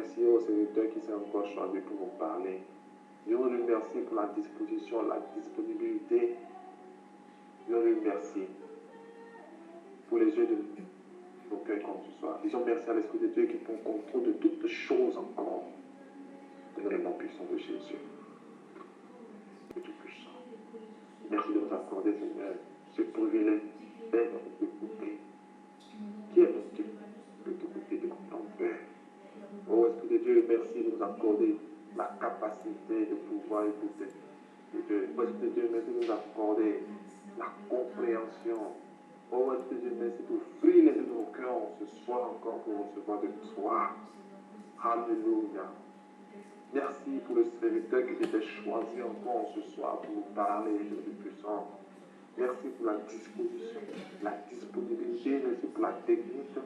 merci au serviteur qui s'est encore choisi pour nous parler. Disons lui merci pour la disposition, la disponibilité. Disons lui merci pour les yeux de nos cœurs comme ce soir. Disons merci à l'Esprit de Dieu qui prend contrôle de toutes choses encore. Dans le nom puissant de Jésus. Le Tout-Puissant. Merci de nous accorder, Seigneur, ce privilège d'être écouté. Qui est notre Dieu de t'écouter de ton Père? Oh Esprit de Dieu, merci de nous accorder la capacité de pouvoir écouter. Oh Esprit de Dieu, merci de nous accorder la compréhension. Oh Esprit de Dieu, merci pour ouvrir les yeux de nos cœurs ce soir encore pour recevoir de toi. Alléluia. Merci pour le serviteur qui t'était choisi encore ce soir pour nous parler de Dieu puissant. Merci pour la disposition, la disponibilité, merci pour la technique.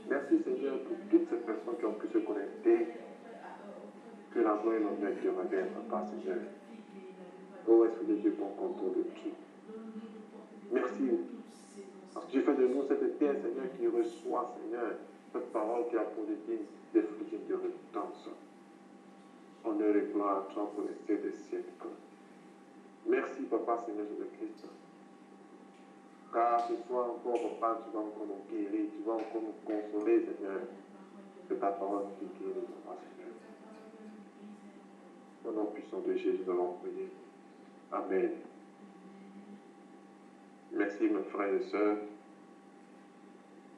Merci Seigneur pour toutes ces personnes qui ont pu se connecter. Que la gloire et l'honneur te reviennent, Papa Seigneur. Oh Esprit de Dieu, pour contrôle de tout. Merci. Parce que tu fais de nous cette terre, Seigneur, qui reçoit, Seigneur, cette parole qui a pour des fruits de repentance. Honneur et gloire à toi pour les siècles des siècles. Merci, Papa, Seigneur Jésus-Christ. Car ce soir encore, Papa, tu vas encore nous guérir, tu vas encore nous consoler, Seigneur, de ta parole qui guérit, Papa, Seigneur. Au nom puissant de Jésus, nous allons prier. Amen. Merci, mes frères et sœurs.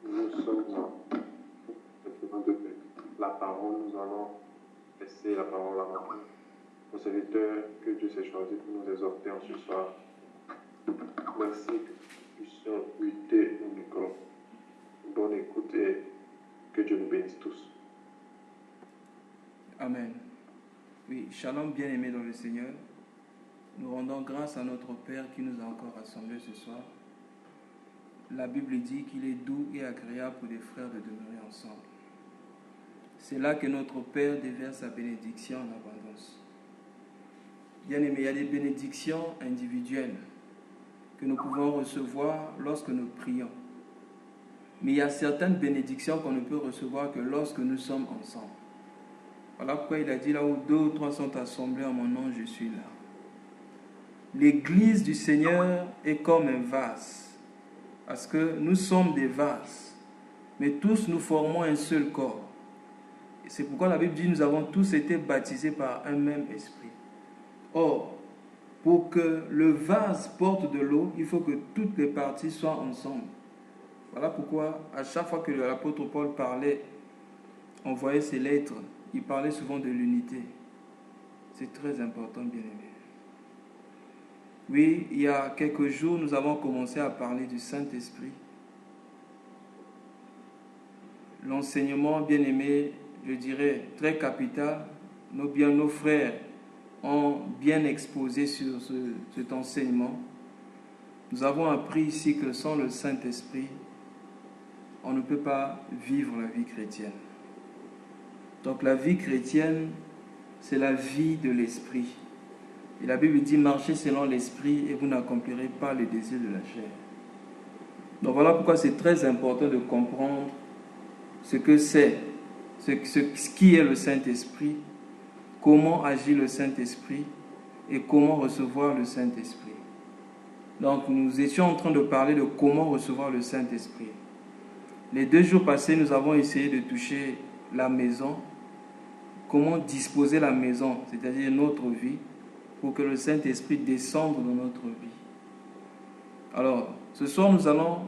Nous sommes de la parole, nous allons laisser la parole à nos serviteurs que Dieu s'est choisi pour nous exhorter en ce soir. Merci que nous puissions lutter au micro. Bonne écoute et que Dieu nous bénisse tous. Amen. Oui, shalom bien-aimés dans le Seigneur. Nous rendons grâce à notre Père qui nous a encore rassemblés ce soir. La Bible dit qu'il est doux et agréable pour les frères de demeurer ensemble. C'est là que notre Père déverse sa bénédiction en abondance. Bien-aimés, il y a des bénédictions individuelles que nous pouvons recevoir lorsque nous prions. Mais il y a certaines bénédictions qu'on ne peut recevoir que lorsque nous sommes ensemble. Voilà pourquoi il a dit là où 2 ou 3 sont assemblés en mon nom, je suis là. L'église du Seigneur est comme un vase, parce que nous sommes des vases, mais tous nous formons un seul corps. Et c'est pourquoi la Bible dit nous avons tous été baptisés par un même esprit. Or, pour que le vase porte de l'eau, il faut que toutes les parties soient ensemble. Voilà pourquoi à chaque fois que l'apôtre Paul parlait, envoyait ses lettres, il parlait souvent de l'unité. C'est très important, bien-aimé. Oui, il y a quelques jours, nous avons commencé à parler du Saint-Esprit. L'enseignement, bien-aimé, je dirais, très capital. Nos frères ont bien exposé sur cet enseignement. Nous avons appris ici que sans le Saint-Esprit, on ne peut pas vivre la vie chrétienne. Donc la vie chrétienne, c'est la vie de l'Esprit. Et la Bible dit, marchez selon l'Esprit et vous n'accomplirez pas les désirs de la chair. Donc voilà pourquoi c'est très important de comprendre ce que c'est, ce qui est le Saint-Esprit, comment agit le Saint-Esprit et comment recevoir le Saint-Esprit. Donc nous étions en train de parler de comment recevoir le Saint-Esprit. Les 2 jours passés, nous avons essayé de toucher la maison, comment disposer la maison, c'est-à-dire notre vie, pour que le Saint-Esprit descende dans notre vie. Alors, ce soir, nous allons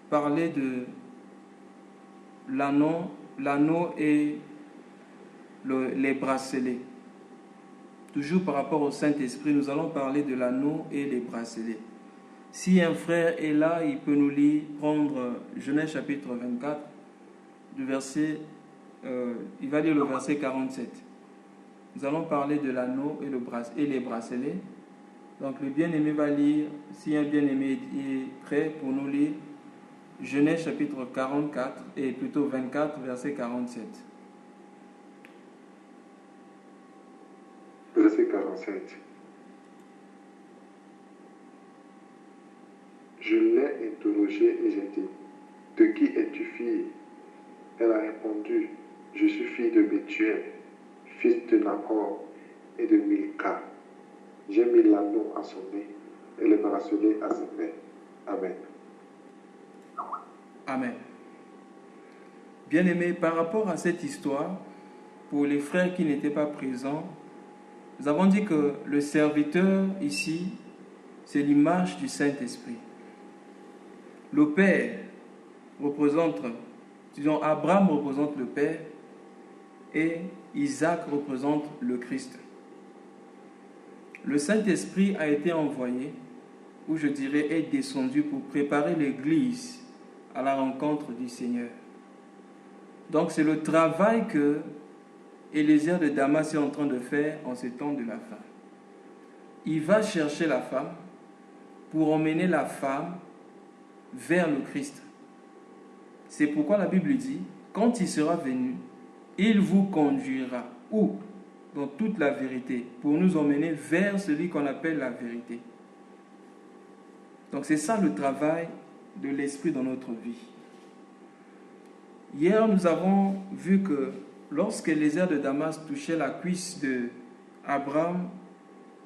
parler de l'anneau et les bracelets. Toujours par rapport au Saint-Esprit, nous allons parler de l'anneau et les bracelets. Si un frère est là, il peut nous lire, prendre Genèse chapitre 24, il va lire le verset 47. Nous allons parler de l'anneau et les bracelets. Donc le bien-aimé va lire, si un bien-aimé est prêt pour nous lire, Genèse chapitre 44, et plutôt 24, verset 47. Verset 47. Je l'ai interrogée et j'ai dit, de qui es-tu fille? Elle a répondu, je suis fille de Bethuel, fils de Nahor et de Milka. J'ai mis l'anneau à son nez et le bracelet à ses mains. Amen. Amen. Bien-aimés, par rapport à cette histoire, pour les frères qui n'étaient pas présents, nous avons dit que le serviteur ici, c'est l'image du Saint-Esprit. Le Père représente, disons, Abraham représente le Père et Isaac représente le Christ. Le Saint-Esprit a été envoyé, ou je dirais est descendu pour préparer l'Église à la rencontre du Seigneur. Donc c'est le travail que Élisée de Damas est en train de faire en ces temps de la fin. Il va chercher la femme pour emmener la femme vers le Christ. C'est pourquoi la Bible dit, quand il sera venu, il vous conduira où? Dans toute la vérité, pour nous emmener vers celui qu'on appelle la vérité. Donc c'est ça le travail de l'Esprit dans notre vie. Hier, nous avons vu que lorsqu'Élisée de Damas touchait la cuisse d'Abraham,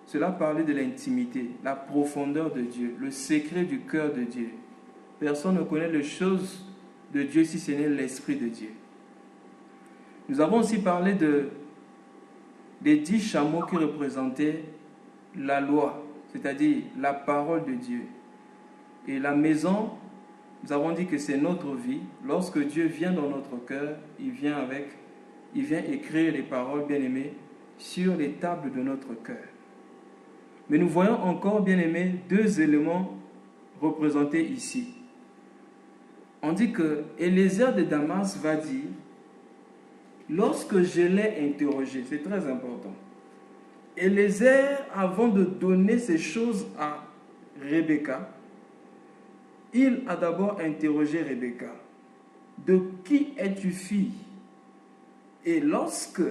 cela parlait de l'intimité, la profondeur de Dieu, le secret du cœur de Dieu. Personne ne connaît les choses de Dieu si ce n'est l'Esprit de Dieu. Nous avons aussi parlé des 10 chameaux qui représentaient la loi, c'est-à-dire la parole de Dieu. Et la maison, nous avons dit que c'est notre vie. Lorsque Dieu vient dans notre cœur, il vient écrire les paroles, bien-aimées, sur les tables de notre cœur. Mais nous voyons encore, bien-aimés, 2 éléments représentés ici. On dit que Élisée de Damas va dire, lorsque je l'ai interrogé, c'est très important. Élisée, avant de donner ces choses à Rebecca, il a d'abord interrogé Rebecca. De qui es-tu fille? Et lorsque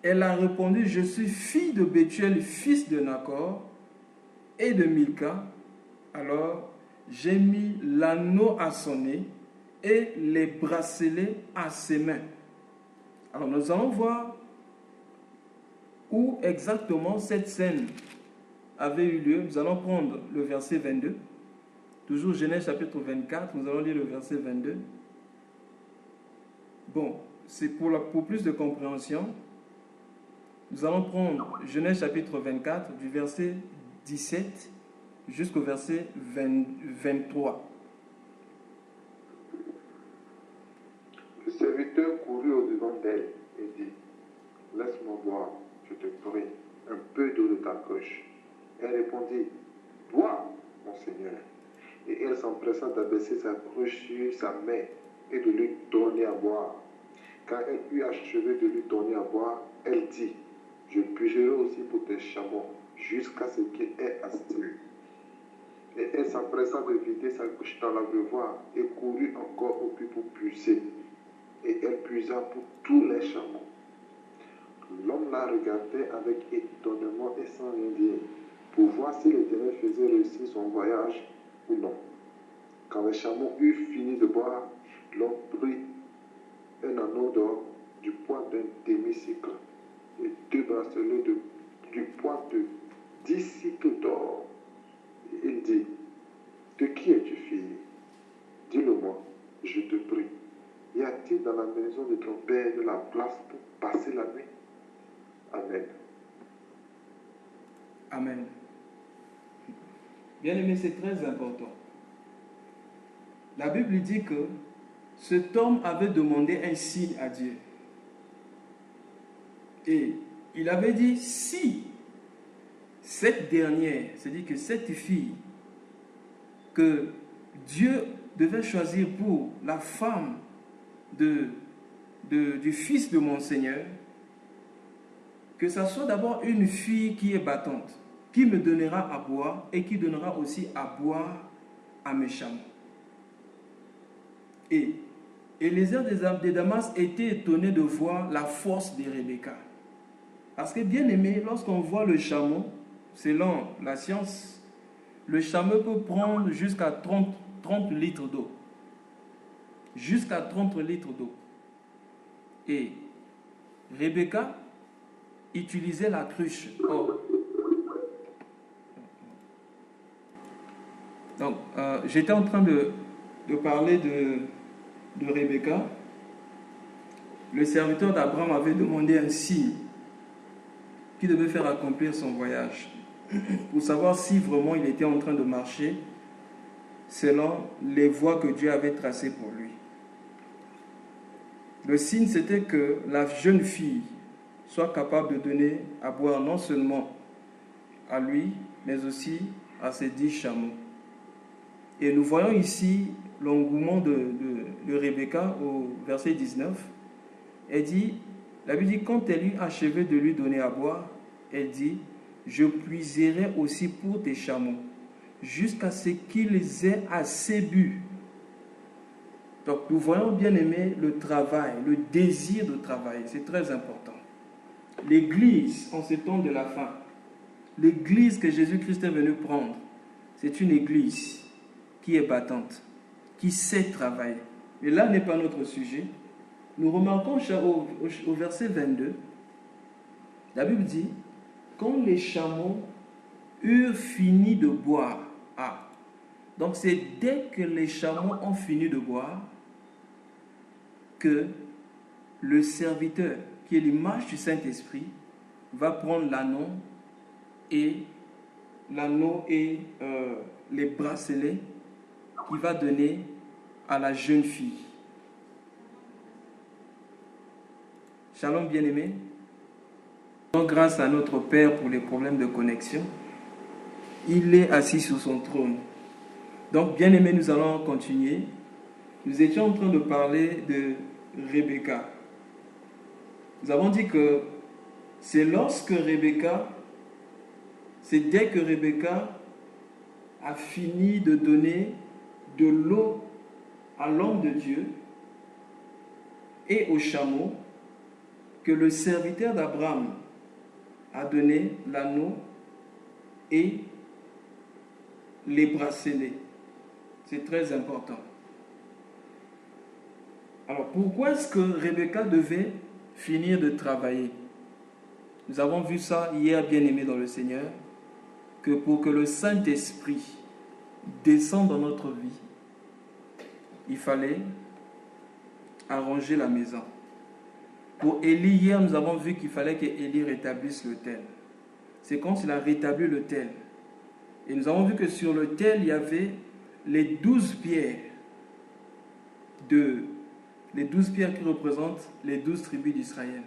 elle a répondu, je suis fille de Bethuel, fils de Nahor et de Milka, alors j'ai mis l'anneau à son nez et les bracelets à ses mains. Alors nous allons voir où exactement cette scène avait eu lieu. Nous allons prendre le verset 22. Toujours Genèse chapitre 24, nous allons lire le verset 22. Bon, c'est pour plus de compréhension. Nous allons prendre Genèse chapitre 24, du verset 17 jusqu'au verset 23. Le serviteur courut au-devant d'elle et dit, laisse-moi boire, je te prie, un peu d'eau de ta couche. Elle répondit, bois, mon Seigneur. Et elle s'empressa d'abaisser sa couche sur sa main et de lui donner à boire. Quand elle eut achevé de lui donner à boire, elle dit, je puiserai aussi pour tes chameaux, jusqu'à ce qu'il ait assis. Et elle s'empressa de vider sa couche dans l'abreuvoir et courut encore au puits pour puiser. Et elle puisa pour tous les chameaux. L'homme la regardait avec étonnement et sans rien dire, pour voir si l'Éternel faisait réussir son voyage ou non. Quand les chameaux eurent fini de boire, l'homme prit un anneau d'or du poids d'un demi-cycle et 2 bracelets du poids de 10 cycles d'or. Et il dit, de qui es-tu fille? Dis-le-moi, je te prie. Y a-t-il dans la maison de ton père de la place pour passer la nuit? Amen. Amen. Bien-aimé, c'est très important. La Bible dit que cet homme avait demandé un signe à Dieu. Et il avait dit, si cette dernière, c'est-à-dire que cette fille que Dieu devait choisir pour la femme du fils de mon Seigneur, que ça soit d'abord une fille qui est battante, qui me donnera à boire et qui donnera aussi à boire à mes chameaux. Et Élisée de Damas était étonné de voir la force de Rebecca. Parce que bien aimé, lorsqu'on voit le chameau, selon la science, le chameau peut prendre jusqu'à 30 litres d'eau. Jusqu'à 30 litres d'eau. Et Rebecca utilisait la cruche. Donc, j'étais en train de parler de Rebecca. Le serviteur d'Abraham avait demandé un signe qui devait faire accomplir son voyage, pour savoir si vraiment il était en train de marcher selon les voies que Dieu avait tracées pour lui. Le signe, c'était que la jeune fille soit capable de donner à boire non seulement à lui, mais aussi à ses 10 chameaux. Et nous voyons ici l'engouement de Rebecca au verset 19. Elle dit, la Bible dit, quand elle eut achevé de lui donner à boire, elle dit, je puiserai aussi pour tes chameaux, jusqu'à ce qu'ils aient assez bu. Donc nous voyons, bien aimé, le travail, le désir de travailler, c'est très important. L'église, en ce temps de la fin, l'église que Jésus-Christ est venu prendre, c'est une église qui est battante, qui sait travailler. Mais là n'est pas notre sujet. Nous remarquons au verset 22, la Bible dit, quand les chameaux eurent fini de boire, donc c'est dès que les chameaux ont fini de boire que le serviteur, qui est l'image du Saint-Esprit, va prendre l'anneau et les bracelets qu'il va donner à la jeune fille. Shalom, bien-aimés. Grâce à notre Père pour les problèmes de connexion, il est assis sur son trône. Donc, bien-aimés, nous allons continuer. Nous étions en train de parler de Rebecca. Nous avons dit que c'est dès que Rebecca a fini de donner de l'eau à l'homme de Dieu et aux chameaux, que le serviteur d'Abraham a donné l'anneau et les bracelets. C'est très important. Alors, pourquoi est-ce que Rebecca devait finir de travailler? Nous avons vu ça hier, bien-aimés dans le Seigneur, que pour que le Saint-Esprit descende dans notre vie, il fallait arranger la maison. Pour Élie, hier, nous avons vu qu'il fallait qu'Élie rétablisse l'autel. C'est quand il a rétabli l'autel. Et nous avons vu que sur l'autel, il y avait les 12 pierres qui représentent les 12 tribus d'Israël.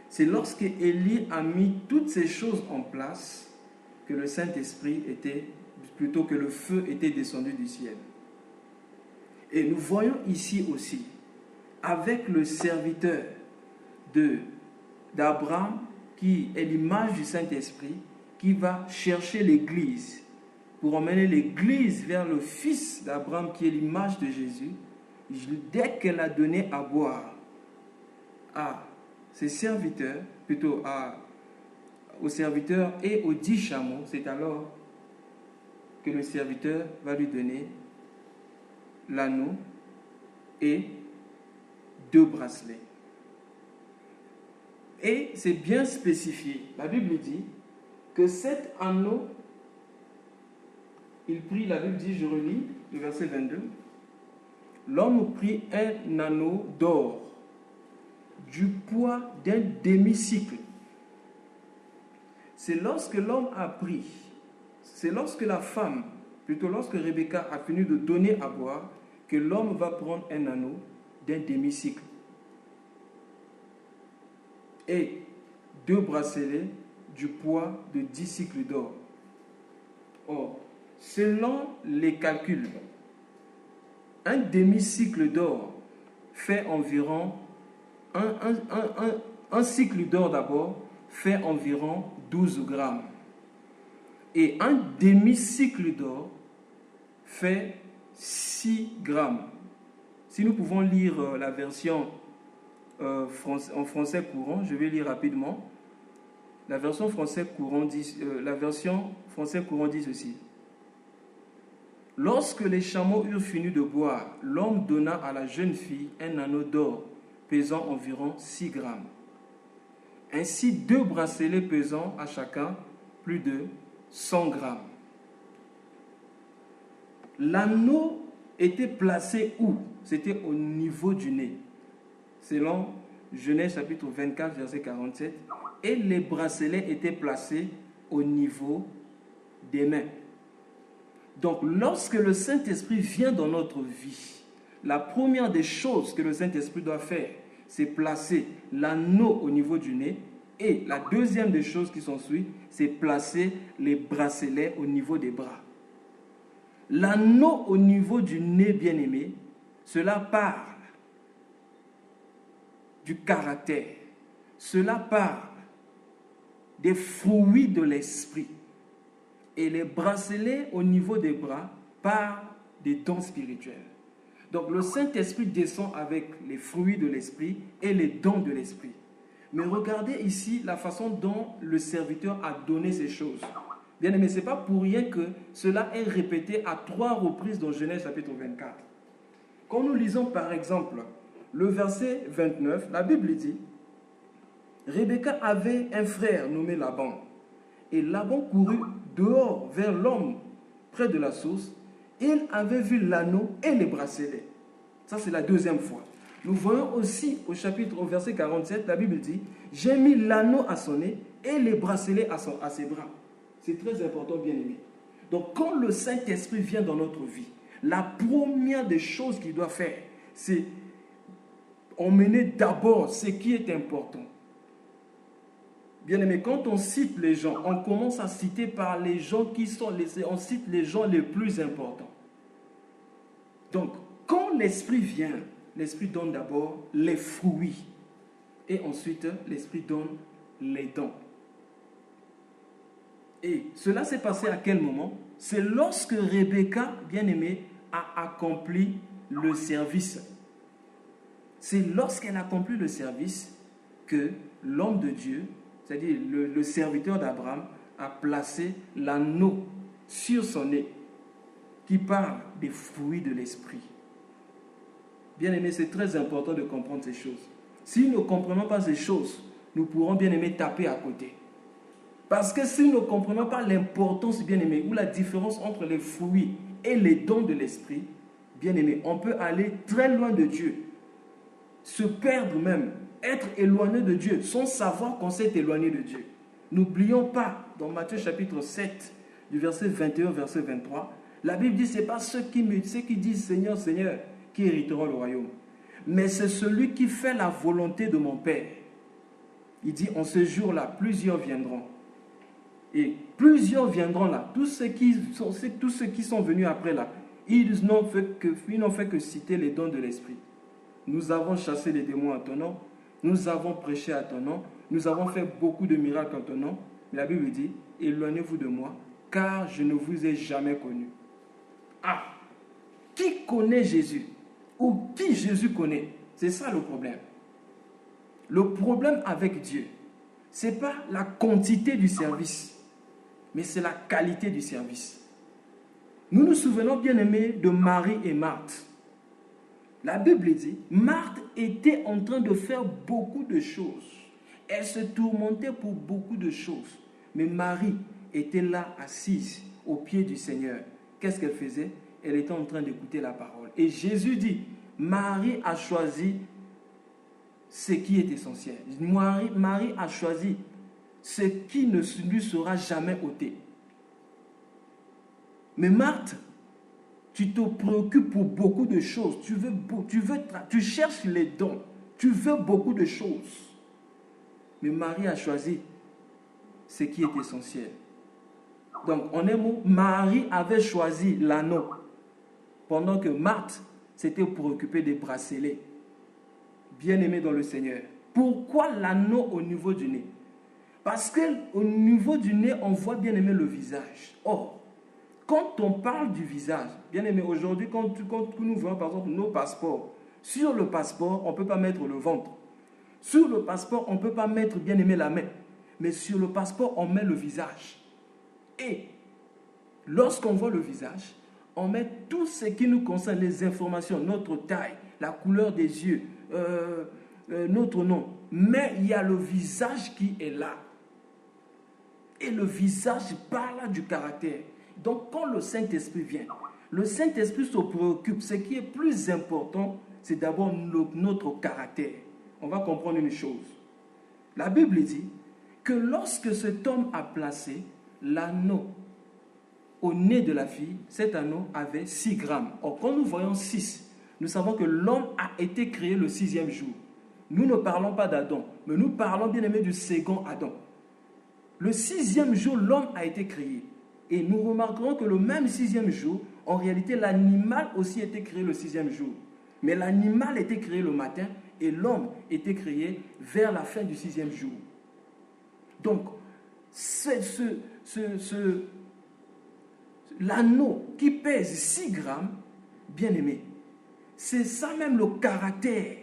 C'est lorsque Élie a mis toutes ces choses en place que le Saint-Esprit que le feu était descendu du ciel. Et nous voyons ici aussi, avec le serviteur d'Abraham, qui est l'image du Saint-Esprit, qui va chercher l'Église, pour emmener l'Église vers le Fils d'Abraham, qui est l'image de Jésus. Dès qu'elle a donné à boire à ses serviteurs, aux serviteurs et aux 10 chameaux, c'est alors que le serviteur va lui donner l'anneau et 2 bracelets. Et c'est bien spécifié. La Bible dit que cet anneau, la Bible dit, je relis le verset 22, l'homme prit un anneau d'or du poids d'un demi-cycle. C'est lorsque l'homme a pris, c'est lorsque la femme, lorsque Rebecca a fini de donner à boire, que l'homme va prendre un anneau d'un demi-cycle. Et 2 bracelets du poids de 10 cycles d'or. Or, selon les calculs, un demi-cycle d'or fait environ, un cycle d'or d'abord fait environ 12 grammes. Et un demi-cycle d'or fait 6 grammes. Si nous pouvons lire la version en français courant, je vais lire rapidement. La version français courant dit ceci. Lorsque les chameaux eurent fini de boire, l'homme donna à la jeune fille un anneau d'or pesant environ 6 grammes. Ainsi, 2 bracelets pesant à chacun plus de 100 grammes. L'anneau était placé où? C'était au niveau du nez, selon Genèse chapitre 24, verset 47. Et les bracelets étaient placés au niveau des mains. Donc, lorsque le Saint-Esprit vient dans notre vie, la première des choses que le Saint-Esprit doit faire, c'est placer l'anneau au niveau du nez. Et la deuxième des choses qui s'ensuit, c'est placer les bracelets au niveau des bras. L'anneau au niveau du nez, bien-aimé, cela parle du caractère. Cela parle des fruits de l'esprit. Et les bracelets au niveau des bras parlent des dons spirituels. Donc le Saint-Esprit descend avec les fruits de l'esprit et les dons de l'esprit. Mais regardez ici la façon dont le serviteur a donné ces choses. Bien aimé, ce n'est pas pour rien que cela est répété à 3 reprises dans Genèse chapitre 24. Quand nous lisons par exemple le verset 29, la Bible dit: Rebecca avait un frère nommé Laban. Et Laban courut dehors vers l'homme près de la source. Il avait vu l'anneau et les bracelets. Ça, c'est la deuxième fois. Nous voyons aussi au verset 47, la Bible dit: J'ai mis l'anneau à son nez et les bracelets à ses bras. C'est très important, bien aimé. Donc, quand le Saint-Esprit vient dans notre vie, la première des choses qu'il doit faire, c'est emmener d'abord ce qui est important. Bien aimé, quand on cite les gens, on commence à citer par les gens qui sont on cite les gens les plus importants. Donc, quand l'Esprit vient, l'Esprit donne d'abord les fruits et ensuite l'Esprit donne les dons. Et cela s'est passé à quel moment? C'est lorsque Rebecca, bien aimée, a accompli le service. C'est lorsqu'elle a accompli le service que l'homme de Dieu, c'est-à-dire le serviteur d'Abraham, a placé l'anneau sur son nez qui parle des fruits de l'esprit. Bien aimé, c'est très important de comprendre ces choses. Si nous ne comprenons pas ces choses, nous pourrons, bien aimé, taper à côté. Parce que si nous ne comprenons pas l'importance, bien aimé, ou la différence entre les fruits et les dons de l'esprit, bien aimé, on peut aller très loin de Dieu, se perdre même, être éloigné de Dieu sans savoir qu'on s'est éloigné de Dieu. N'oublions pas, dans Matthieu chapitre 7, du verset 21 au verset 23, la Bible dit: ce n'est pas ceux qui disent Seigneur, Seigneur, qui hériteront le royaume, mais c'est celui qui fait la volonté de mon Père. Il dit: en ce jour-là, plusieurs viendront. Et plusieurs viendront là. Tous ceux qui sont venus après là, ils n'ont fait que citer les dons de l'esprit. Nous avons chassé les démons à ton nom. Nous avons prêché à ton nom. Nous avons fait beaucoup de miracles en ton nom. Mais la Bible dit: éloignez-vous de moi, car je ne vous ai jamais connu. Ah! Qui connaît Jésus? Ou qui Jésus connaît? C'est ça le problème. Le problème avec Dieu, ce n'est pas la quantité du service, mais c'est la qualité du service. Nous nous souvenons, bien aimés, de Marie et Marthe. La Bible dit: Marthe était en train de faire beaucoup de choses. Elle se tourmentait pour beaucoup de choses. Mais Marie était là, assise au pied du Seigneur. Qu'est-ce qu'elle faisait? Elle était en train d'écouter la parole. Et Jésus dit: Marie a choisi ce qui est essentiel. Marie a choisi ce qui ne lui sera jamais ôté. Mais Marthe, tu te préoccupes pour beaucoup de choses. Tu cherches les dons. Tu veux beaucoup de choses. Mais Marie a choisi ce qui est essentiel. Donc, en un mot, Marie avait choisi l'anneau, pendant que Marthe s'était préoccupée des bracelets. Bien-aimé dans le Seigneur. Pourquoi l'anneau au niveau du nez? Parce qu'au niveau du nez, on voit, bien aimé, le visage. Or, quand on parle du visage, bien aimé, aujourd'hui, quand nous voyons par exemple nos passeports, sur le passeport, on ne peut pas mettre le ventre. Sur le passeport, on ne peut pas mettre, bien aimé, la main. Mais sur le passeport, on met le visage. Et lorsqu'on voit le visage, on met tout ce qui nous concerne, les informations, notre taille, la couleur des yeux, notre nom. mais il y a le visage qui est là. Et le visage parle du caractère. Donc quand le Saint-Esprit vient, le Saint-Esprit se préoccupe. Ce qui est plus important, c'est d'abord notre caractère. On va comprendre une chose. La Bible dit que lorsque cet homme a placé l'anneau au nez de la fille, cet anneau avait 6 grammes. Or, quand nous voyons 6, nous savons que l'homme a été créé le 6e jour. Nous ne parlons pas d'Adam, mais nous parlons bien aimé du second Adam. Le 6e jour, l'homme a été créé. Et nous remarquerons que le même 6e jour, en réalité, l'animal aussi a été créé le 6e jour. Mais l'animal était créé le matin et l'homme était créé vers la fin du 6e jour. Donc, l'anneau qui pèse 6 grammes, bien aimé, c'est ça même le caractère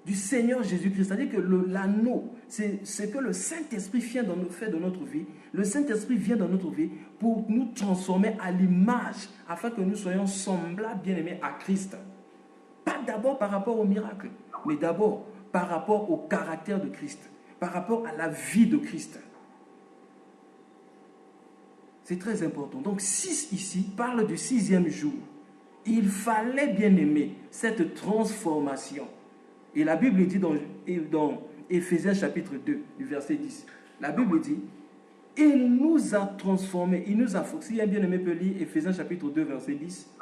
du Seigneur Jésus-Christ. C'est-à-dire que l'anneau, c'est ce que le Saint-Esprit fait dans notre vie. Le Saint-Esprit vient dans notre vie pour nous transformer à l'image, afin que nous soyons semblables, bien aimés, à Christ. Pas d'abord par rapport au miracle, mais d'abord par rapport au caractère de Christ, par rapport à la vie de Christ. C'est très important. Donc 6 ici parle du 6e jour. Il fallait, bien aimer, cette transformation. Et la Bible dit dans Éphésiens chapitre 2, du verset 10, la Bible dit, il nous a transformés, il nous a fait. Si un bien-aimé peut lire Éphésiens chapitre 2, verset 10.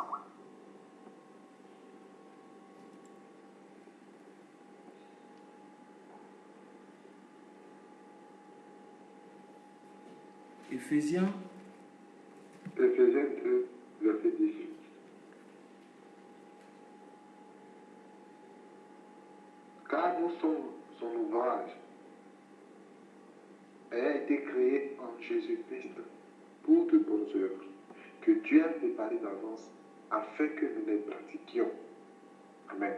Éphésiens 2, verset 10. Car nous sommes son ouvrage, ayant été créé en Jésus-Christ pour de bonnes œuvres, que Dieu a préparées d'avance afin que nous les pratiquions. Amen.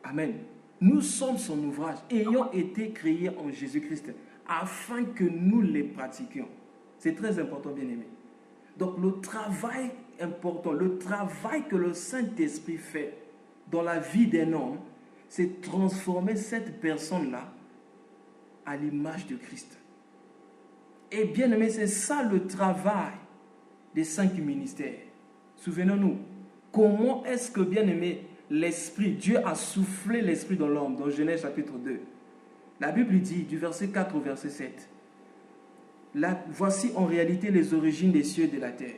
Amen. Nous sommes son ouvrage, ayant été créés en Jésus-Christ, afin que nous les pratiquions. C'est très important, bien aimé. Donc le travail important, le travail que le Saint-Esprit fait dans la vie d'un homme, c'est transformer cette personne-là à l'image de Christ. Et bien aimé, c'est ça le travail des 5 ministères. Souvenons-nous, comment est-ce que, bien aimé, l'Esprit, Dieu a soufflé l'Esprit dans l'homme, dans Genèse chapitre 2. La Bible dit, du verset 4 au verset 7, là, voici en réalité les origines des cieux et de la terre.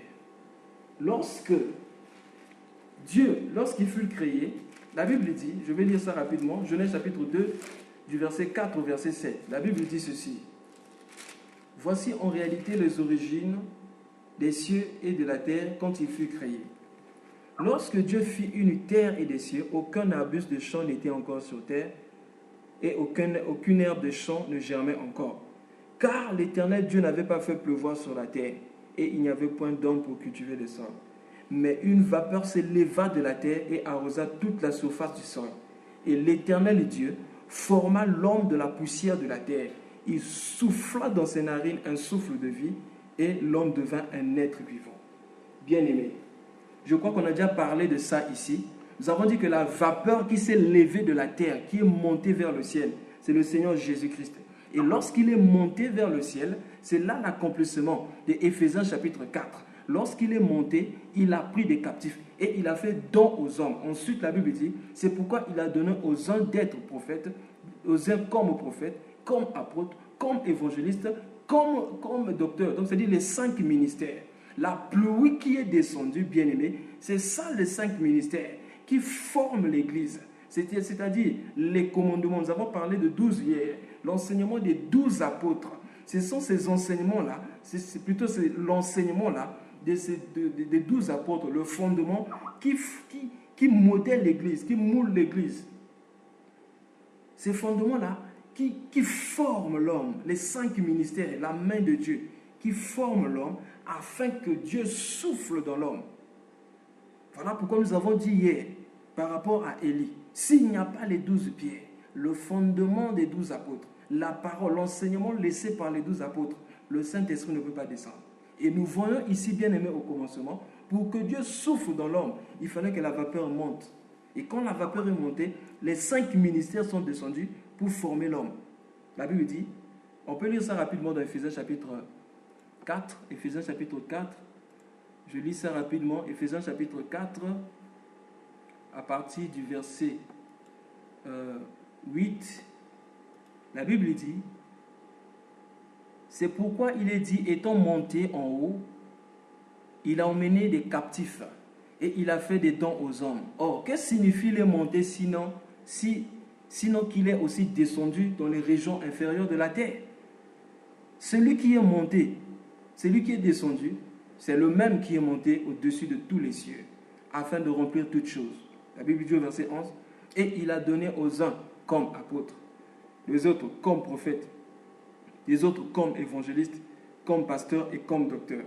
Lorsqu'il fut créé, la Bible dit, je vais lire ça rapidement, Genèse chapitre 2, du verset 4 au verset 7. La Bible dit ceci. Voici en réalité les origines des cieux et de la terre quand il fut créé. Lorsque Dieu fit une terre et des cieux, aucun arbuste de champ n'était encore sur terre et aucune herbe de champ ne germait encore. Car l'Éternel Dieu n'avait pas fait pleuvoir sur la terre et il n'y avait point d'homme pour cultiver le sol. Mais une vapeur s'éleva de la terre et arrosa toute la surface du sol. Et l'Éternel Dieu forma l'homme de la poussière de la terre. Il souffla dans ses narines un souffle de vie et l'homme devint un être vivant. Bien-aimé, je crois qu'on a déjà parlé de ça ici. Nous avons dit que la vapeur qui s'est levée de la terre, qui est montée vers le ciel, c'est le Seigneur Jésus-Christ. Et lorsqu'il est monté vers le ciel, c'est là l'accomplissement de Éphésiens chapitre 4. Lorsqu'il est monté, il a pris des captifs et il a fait don aux hommes. Ensuite, la Bible dit, c'est pourquoi il a donné aux uns d'être prophètes, aux uns comme prophètes, comme apôtres, comme évangélistes, comme docteurs. Donc, c'est-à-dire les 5 ministères. La pluie qui est descendue, bien-aimé, c'est ça les 5 ministères qui forment l'Église. C'est-à-dire les commandements. Nous avons parlé de 12 hier, l'enseignement des 12 apôtres. Ce sont ces enseignements-là, c'est plutôt l'enseignement-là des 12 apôtres, le fondement qui modèle l'Église, qui moule l'Église. Ces fondements-là qui forment l'homme, les 5 ministères, la main de Dieu, qui forment l'homme afin que Dieu souffle dans l'homme. Voilà pourquoi nous avons dit hier, par rapport à Élie, s'il n'y a pas les 12 pierres, le fondement des 12 apôtres, la parole, l'enseignement laissé par les 12 apôtres, le Saint-Esprit ne peut pas descendre. Et nous voyons ici, bien aimé au commencement, pour que Dieu souffle dans l'homme, il fallait que la vapeur monte. Et quand la vapeur est montée, les 5 ministères sont descendus pour former l'homme. La Bible dit, on peut lire ça rapidement dans Éphésiens chapitre 4. Éphésiens chapitre 4. Je lis ça rapidement. Éphésiens chapitre 4, à partir du verset 8. La Bible dit, c'est pourquoi il est dit, étant monté en haut, il a emmené des captifs et il a fait des dons aux hommes. Or, qu'est-ce que signifie les monter sinon qu'il est aussi descendu dans les régions inférieures de la terre? Celui qui est monté, celui qui est descendu, c'est le même qui est monté au-dessus de tous les cieux, afin de remplir toutes choses. La Bible dit au verset 11, et il a donné aux uns comme apôtres, les autres comme prophètes, les autres comme évangélistes, comme pasteurs et comme docteurs.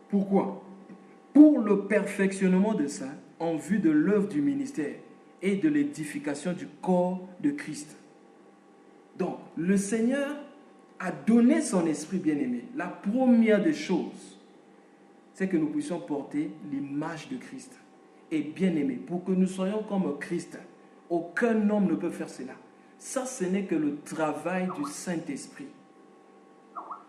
Pourquoi? Pour le perfectionnement de ça, en vue de l'œuvre du ministère et de l'édification du corps de Christ. Donc, le Seigneur a donné son esprit bien-aimé. La première des choses, c'est que nous puissions porter l'image de Christ. Et bien-aimé, pour que nous soyons comme Christ, aucun homme ne peut faire cela. Ça, ce n'est que le travail du Saint-Esprit.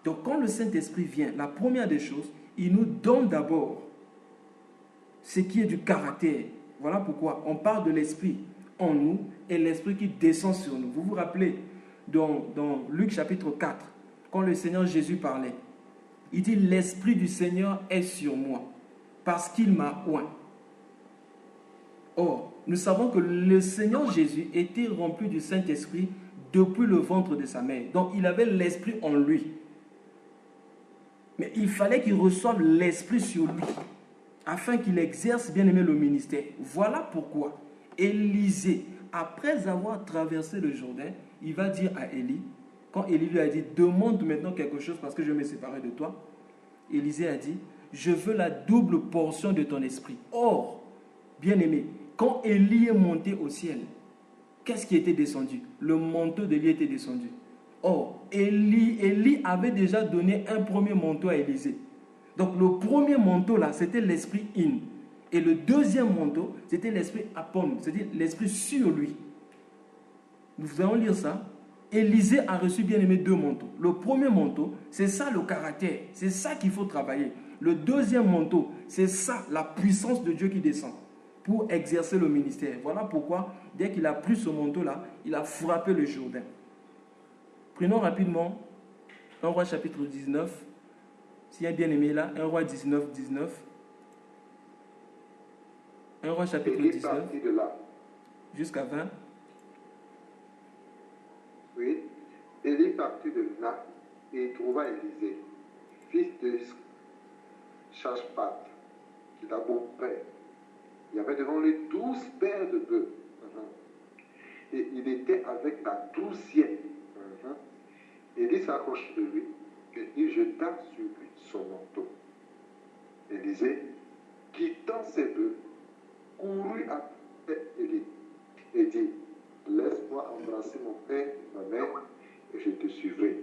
Donc, quand le Saint-Esprit vient, la première des choses, il nous donne d'abord ce qui est du caractère. Voilà pourquoi on parle de l'esprit en nous et l'esprit qui descend sur nous. Vous vous rappelez dans Luc chapitre 4, quand le Seigneur Jésus parlait, il dit, l'esprit du Seigneur est sur moi parce qu'il m'a oint. Or, nous savons que le Seigneur Jésus était rempli du Saint-Esprit depuis le ventre de sa mère. Donc, il avait l'esprit en lui. Mais il fallait qu'il reçoive l'esprit sur lui, afin qu'il exerce bien aimé le ministère. Voilà pourquoi Élisée, après avoir traversé le Jourdain, il va dire à Élie, quand Élie lui a dit, demande maintenant quelque chose parce que je vais me séparer de toi, Élisée a dit, je veux la double portion de ton esprit. Or, bien aimé, quand Élie est monté au ciel, qu'est-ce qui était descendu? Le manteau d'Élie était descendu. Or, Élie avait déjà donné un premier manteau à Élisée. Donc le premier manteau là, c'était l'esprit in. Et le deuxième manteau, c'était l'esprit apon, c'est-à-dire l'esprit sur lui. Nous allons lire ça. Élisée a reçu bien aimé 2 manteaux. Le premier manteau, c'est ça le caractère, c'est ça qu'il faut travailler. Le deuxième manteau, c'est ça la puissance de Dieu qui descend pour exercer le ministère. Voilà pourquoi, dès qu'il a pris ce manteau-là, il a frappé le Jourdain. Prenons rapidement 1 Roi chapitre 19. S'il y a bien aimé là, 1 Roi 19, 19. 1 Roi chapitre 19 jusqu'à 20. Oui. Élie partit de là et trouva Élisée, fils de Shashpat, qui est un bon père. Il y avait devant lui 12 paires de bœufs. Et il était avec la 12e. Élie s'approcha de lui et il jeta sur lui son manteau. Élisée, quittant ses bœufs, courut après Élie et dit, laisse-moi embrasser mon père et ma mère et je te suivrai.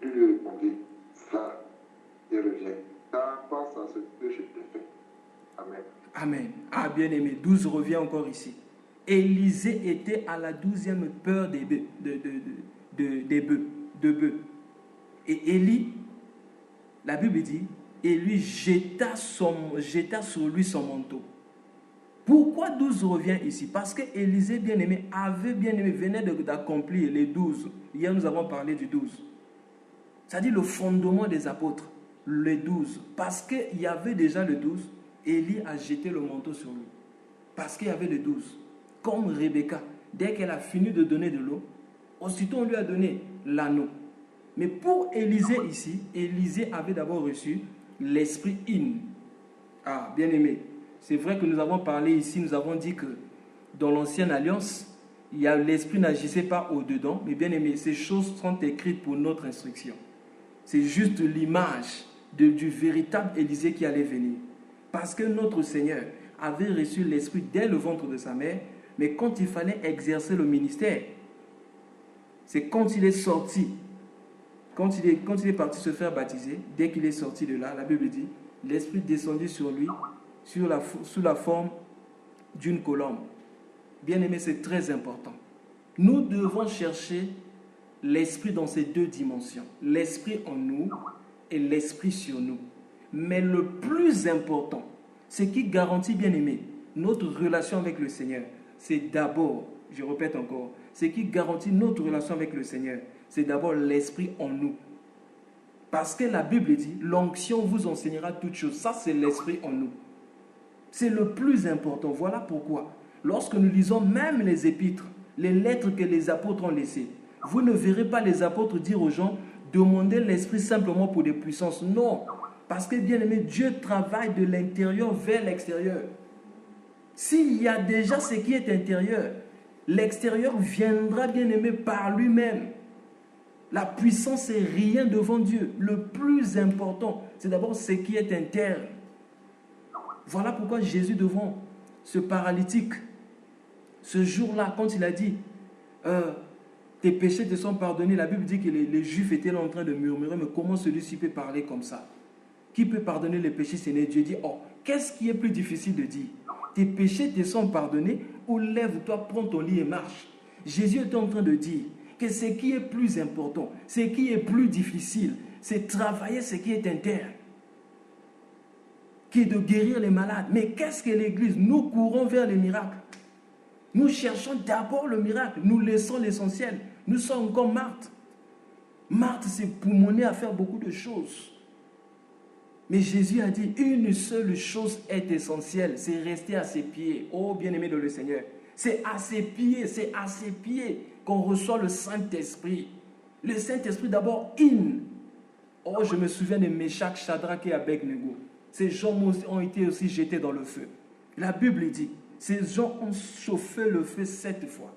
Il lui répondit, va et reviens, car pense à ce que je te fais. Amen. Amen. Ah, bien aimé, 12 revient encore ici. Élisée était à la 12e peur des bœufs, de bœufs. Et Élie, la Bible dit, et lui jeta sur lui son manteau. Pourquoi 12 revient ici? Parce que Élisée, bien-aimé, venait d'accomplir les 12. Hier, nous avons parlé du 12. C'est-à-dire le fondement des apôtres, les 12. Parce qu'il y avait déjà le 12, Élie a jeté le manteau sur lui. Parce qu'il y avait le 12. Comme Rebecca, dès qu'elle a fini de donner de l'eau, aussitôt on lui a donné l'anneau. Mais pour Élisée ici, Élisée avait d'abord reçu l'esprit in. Ah, bien-aimé, c'est vrai que nous avons parlé ici, nous avons dit que dans l'ancienne alliance, l'esprit n'agissait pas au-dedans, mais bien-aimé, ces choses sont écrites pour notre instruction. C'est juste l'image du véritable Élisée qui allait venir. Parce que notre Seigneur avait reçu l'esprit dès le ventre de sa mère, mais quand il fallait exercer le ministère, c'est quand il est sorti, quand il est parti se faire baptiser, dès qu'il est sorti de là, la Bible dit, l'esprit descendit sur lui sous la forme d'une colombe. Bien aimé, c'est très important. Nous devons chercher l'esprit dans ces deux dimensions. L'esprit en nous et l'esprit sur nous. Mais le plus important, ce qui garantit, bien aimé, notre relation avec le Seigneur, c'est d'abord, je répète encore, ce qui garantit notre relation avec le Seigneur, c'est d'abord l'esprit en nous. Parce que la Bible dit, l'onction vous enseignera toutes choses. Ça, c'est l'esprit en nous. C'est le plus important. Voilà pourquoi, lorsque nous lisons même les épîtres, les lettres que les apôtres ont laissées, vous ne verrez pas les apôtres dire aux gens, demandez l'esprit simplement pour des puissances. Non, parce que, bien aimé, Dieu travaille de l'intérieur vers l'extérieur. S'il y a déjà ce qui est intérieur, l'extérieur viendra, bien aimé, par lui-même. La puissance n'est rien devant Dieu. Le plus important, c'est d'abord ce qui est interne. Voilà pourquoi Jésus, devant ce paralytique, ce jour-là, quand il a dit tes péchés te sont pardonnés, la Bible dit que les Juifs étaient là en train de murmurer, mais comment celui-ci peut parler comme ça? Qui peut pardonner les péchés? C'est Dieu. Dit, oh, qu'est-ce qui est plus difficile de dire? Tes péchés te sont pardonnés ou lève-toi, prends ton lit et marche. Jésus est en train de dire que ce qui est plus important, ce qui est plus difficile, c'est travailler ce qui est interne, qui est de guérir les malades. Mais qu'est-ce que l'Église? Nous courons vers les miracles. Nous cherchons d'abord le miracle. Nous laissons l'essentiel. Nous sommes comme Marthe. Marthe s'est poumonée à faire beaucoup de choses. Mais Jésus a dit, une seule chose est essentielle, c'est rester à ses pieds. Oh, bien-aimé de le Seigneur, c'est à ses pieds qu'on reçoit le Saint-Esprit. Le Saint-Esprit d'abord, Oh, je me souviens de Méchak, Shadrach et Abednego. Ces gens ont été aussi jetés dans le feu. La Bible dit, ces gens ont chauffé le feu 7 fois.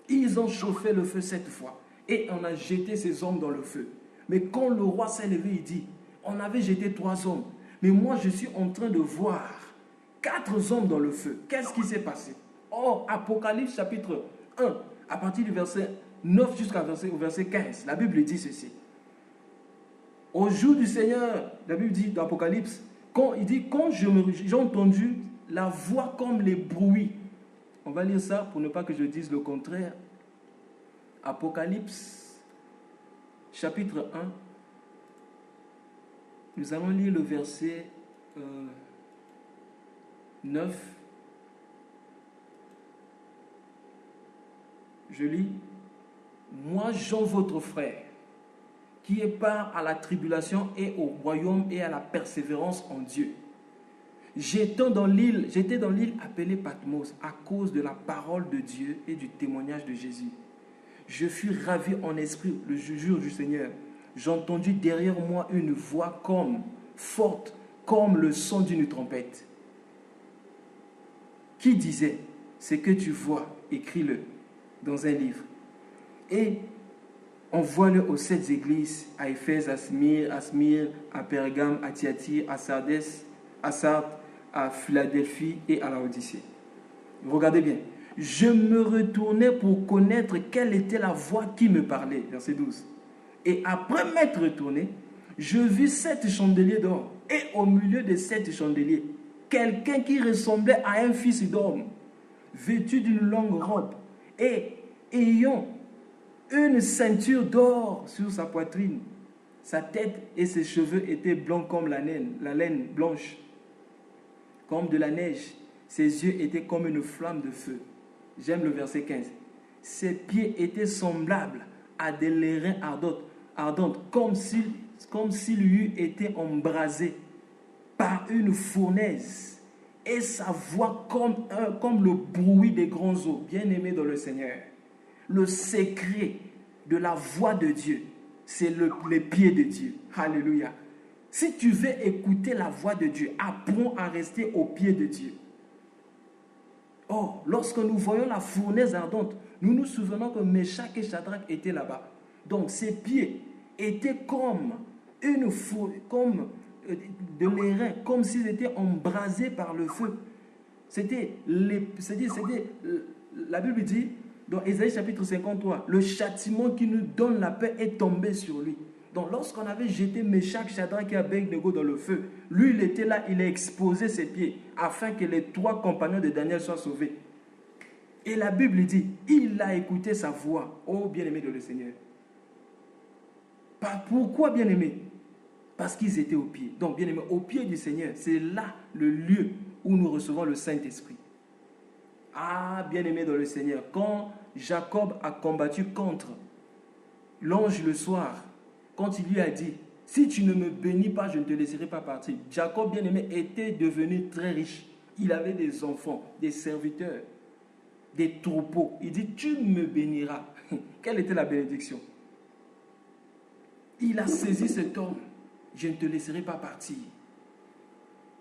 Ils ont chauffé le feu 7 fois. Et on a jeté ces hommes dans le feu. Mais quand le roi s'est levé, il dit, on avait jeté 3 hommes. Mais moi, je suis en train de voir 4 hommes dans le feu. Qu'est-ce qui s'est passé? Oh, Apocalypse chapitre 1, à partir du verset 9 jusqu'au verset 15, la Bible dit ceci. Au jour du Seigneur, la Bible dit dans Apocalypse, quand j'ai entendu la voix comme les bruits. On va lire ça pour ne pas que je dise le contraire. Apocalypse chapitre 1. Nous allons lire le verset 9. Je lis. Moi, Jean, votre frère, qui est part à la tribulation et au royaume et à la persévérance en Dieu. J'étais dans l'île appelée Patmos à cause de la parole de Dieu et du témoignage de Jésus. Je fus ravi en esprit le jour du Seigneur. J'entendis derrière moi une voix forte, comme le son d'une trompette, qui disait, ce que tu vois, écris-le dans un livre. Et envoie-le aux 7 églises, à Éphèse, à Smyrne, à Pergame, à Thyatire, à Sardes, à Sardes, à Philadelphie et à Laodicée. Regardez bien. Je me retournais pour connaître quelle était la voix qui me parlait. Verset 12. Et après m'être retourné, je vis 7 chandeliers d'or. Et au milieu de 7 chandeliers, quelqu'un qui ressemblait à un fils d'homme, vêtu d'une longue robe et ayant une ceinture d'or sur sa poitrine. Sa tête et ses cheveux étaient blancs comme la laine blanche, comme de la neige. Ses yeux étaient comme une flamme de feu. J'aime le verset 15. Ses pieds étaient semblables à des lérins ardentes, comme s'il eût été embrasé par une fournaise. Et sa voix comme le bruit des grands eaux. Bien-aimé dans le Seigneur. Le secret de la voix de Dieu, c'est les pieds de Dieu. Alléluia. Si tu veux écouter la voix de Dieu, apprends à rester aux pieds de Dieu. Or, lorsque nous voyons la fournaise ardente, nous nous souvenons que Méchak et Shadrach étaient là-bas. Donc, ses pieds étaient comme de l'airain, comme s'ils étaient embrasés par le feu. La Bible dit, dans Ésaïe chapitre 53, le châtiment qui nous donne la paix est tombé sur lui. Donc lorsqu'on avait jeté Méchak, Shadrach et Abednego dans le feu, lui il était là, il a exposé ses pieds afin que les 3 compagnons de Daniel soient sauvés. Et la Bible dit, il a écouté sa voix. Oh, bien-aimé de le Seigneur. Pourquoi, bien-aimé? Parce qu'ils étaient au pied. Donc, bien-aimé, au pied du Seigneur, c'est là le lieu où nous recevons le Saint-Esprit. Ah, bien-aimé dans le Seigneur, quand Jacob a combattu contre l'ange le soir, quand il lui a dit, si tu ne me bénis pas, je ne te laisserai pas partir. Jacob, bien-aimé, était devenu très riche. Il avait des enfants, des serviteurs, des troupeaux. Il dit, tu me béniras. Quelle était la bénédiction? Il a saisi cet homme. Je ne te laisserai pas partir.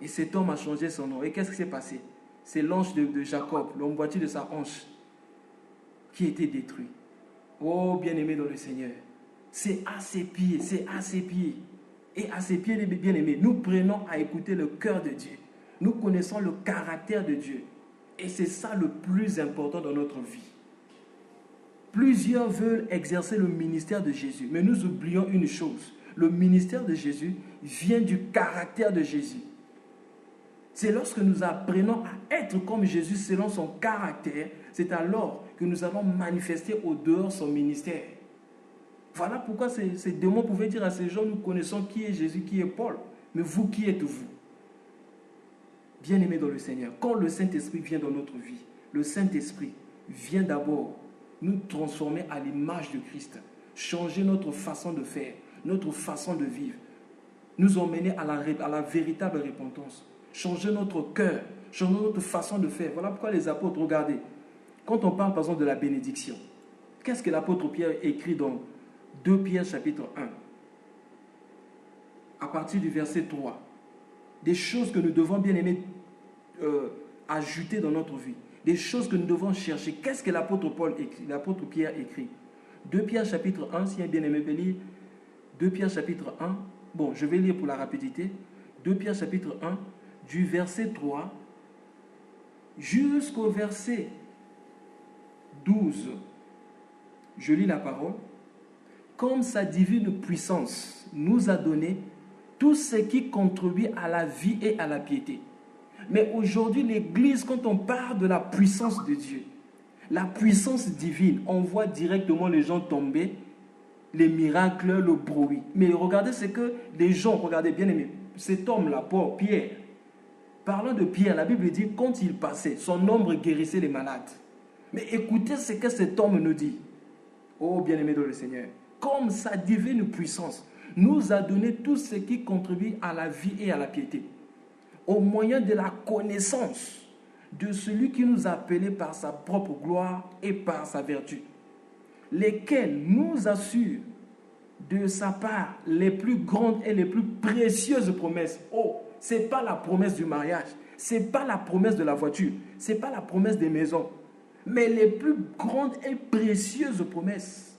Et cet homme a changé son nom. Et qu'est-ce qui s'est passé? C'est l'ange de Jacob, l'emboîtier de sa hanche, qui a été détruit. Oh, bien-aimé dans le Seigneur. C'est à ses pieds, c'est à ses pieds. Et à ses pieds, bien-aimés, nous prenons à écouter le cœur de Dieu. Nous connaissons le caractère de Dieu. Et c'est ça le plus important dans notre vie. Plusieurs veulent exercer le ministère de Jésus, mais nous oublions une chose. Le ministère de Jésus vient du caractère de Jésus. C'est lorsque nous apprenons à être comme Jésus selon son caractère, c'est alors que nous allons manifester au dehors son ministère. Voilà pourquoi ces démons pouvaient dire à ces gens, nous connaissons qui est Jésus, qui est Paul, mais vous, qui êtes-vous? Bien-aimés dans le Seigneur, quand le Saint-Esprit vient dans notre vie, le Saint-Esprit vient d'abord nous transformer à l'image de Christ, changer notre façon de faire, notre façon de vivre, nous emmener à la véritable repentance, changer notre cœur, changer notre façon de faire. Voilà pourquoi les apôtres, regardez, quand on parle par exemple de la bénédiction, qu'est-ce que l'apôtre Pierre écrit dans 2 Pierre chapitre 1, à partir du verset 3, des choses que nous devons bien aimer ajouter dans notre vie, des choses que nous devons chercher. Qu'est-ce que l'apôtre Pierre écrit? 2 Pierre chapitre 1, si un bien-aimé peut lire, 2 Pierre chapitre 1, bon, je vais lire pour la rapidité, 2 Pierre chapitre 1, du verset 3 jusqu'au verset 12. Je lis la parole. Comme sa divine puissance nous a donné tout ce qui contribue à la vie et à la piété. Mais aujourd'hui, l'Église, quand on parle de la puissance de Dieu, la puissance divine, on voit directement les gens tomber, les miracles, le bruit. Mais regardez ce que les gens, regardez bien aimé, cet homme-là, Paul, Pierre, parlant de Pierre, la Bible dit, quand il passait, son ombre guérissait les malades. Mais écoutez ce que cet homme nous dit. Oh, bien-aimé dans le Seigneur, comme sa divine puissance nous a donné tout ce qui contribue à la vie et à la piété, au moyen de la connaissance de celui qui nous a appelés par sa propre gloire et par sa vertu, lesquels nous assurent de sa part les plus grandes et les plus précieuses promesses. Oh, ce n'est pas la promesse du mariage, ce n'est pas la promesse de la voiture, ce n'est pas la promesse des maisons, mais les plus grandes et précieuses promesses.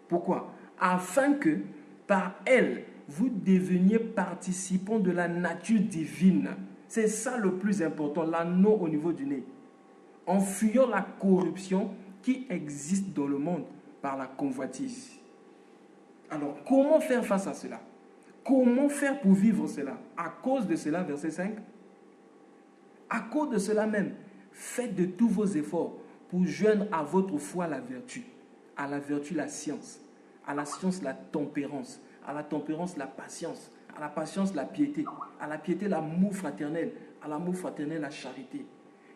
Pourquoi? Afin que, par elles, vous deveniez participants de la nature divine. C'est ça le plus important, l'anneau au niveau du nez. En fuyant la corruption qui existe dans le monde par la convoitise. Alors, comment faire face à cela? Comment faire pour vivre cela? À cause de cela, verset 5, à cause de cela même, faites de tous vos efforts pour joindre à votre foi la vertu, à la vertu la science, à la science la tempérance, à la tempérance la patience, à la patience la piété, à la piété l'amour fraternel, à l'amour fraternel la charité.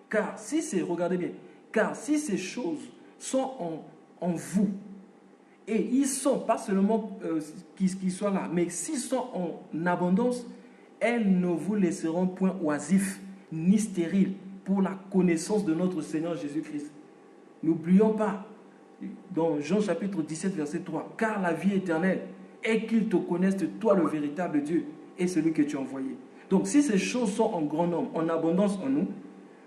Car si ces choses sont en vous, et ils sont, pas seulement qu'ils soient là, mais s'ils sont en abondance, elles ne vous laisseront point oisifs ni stériles pour la connaissance de notre Seigneur Jésus-Christ. N'oublions pas, dans Jean chapitre 17, verset 3, car la vie éternelle est qu'ils te connaissent, toi le véritable Dieu, et celui que tu as envoyé. Donc si ces choses sont en grand nombre, en abondance en nous,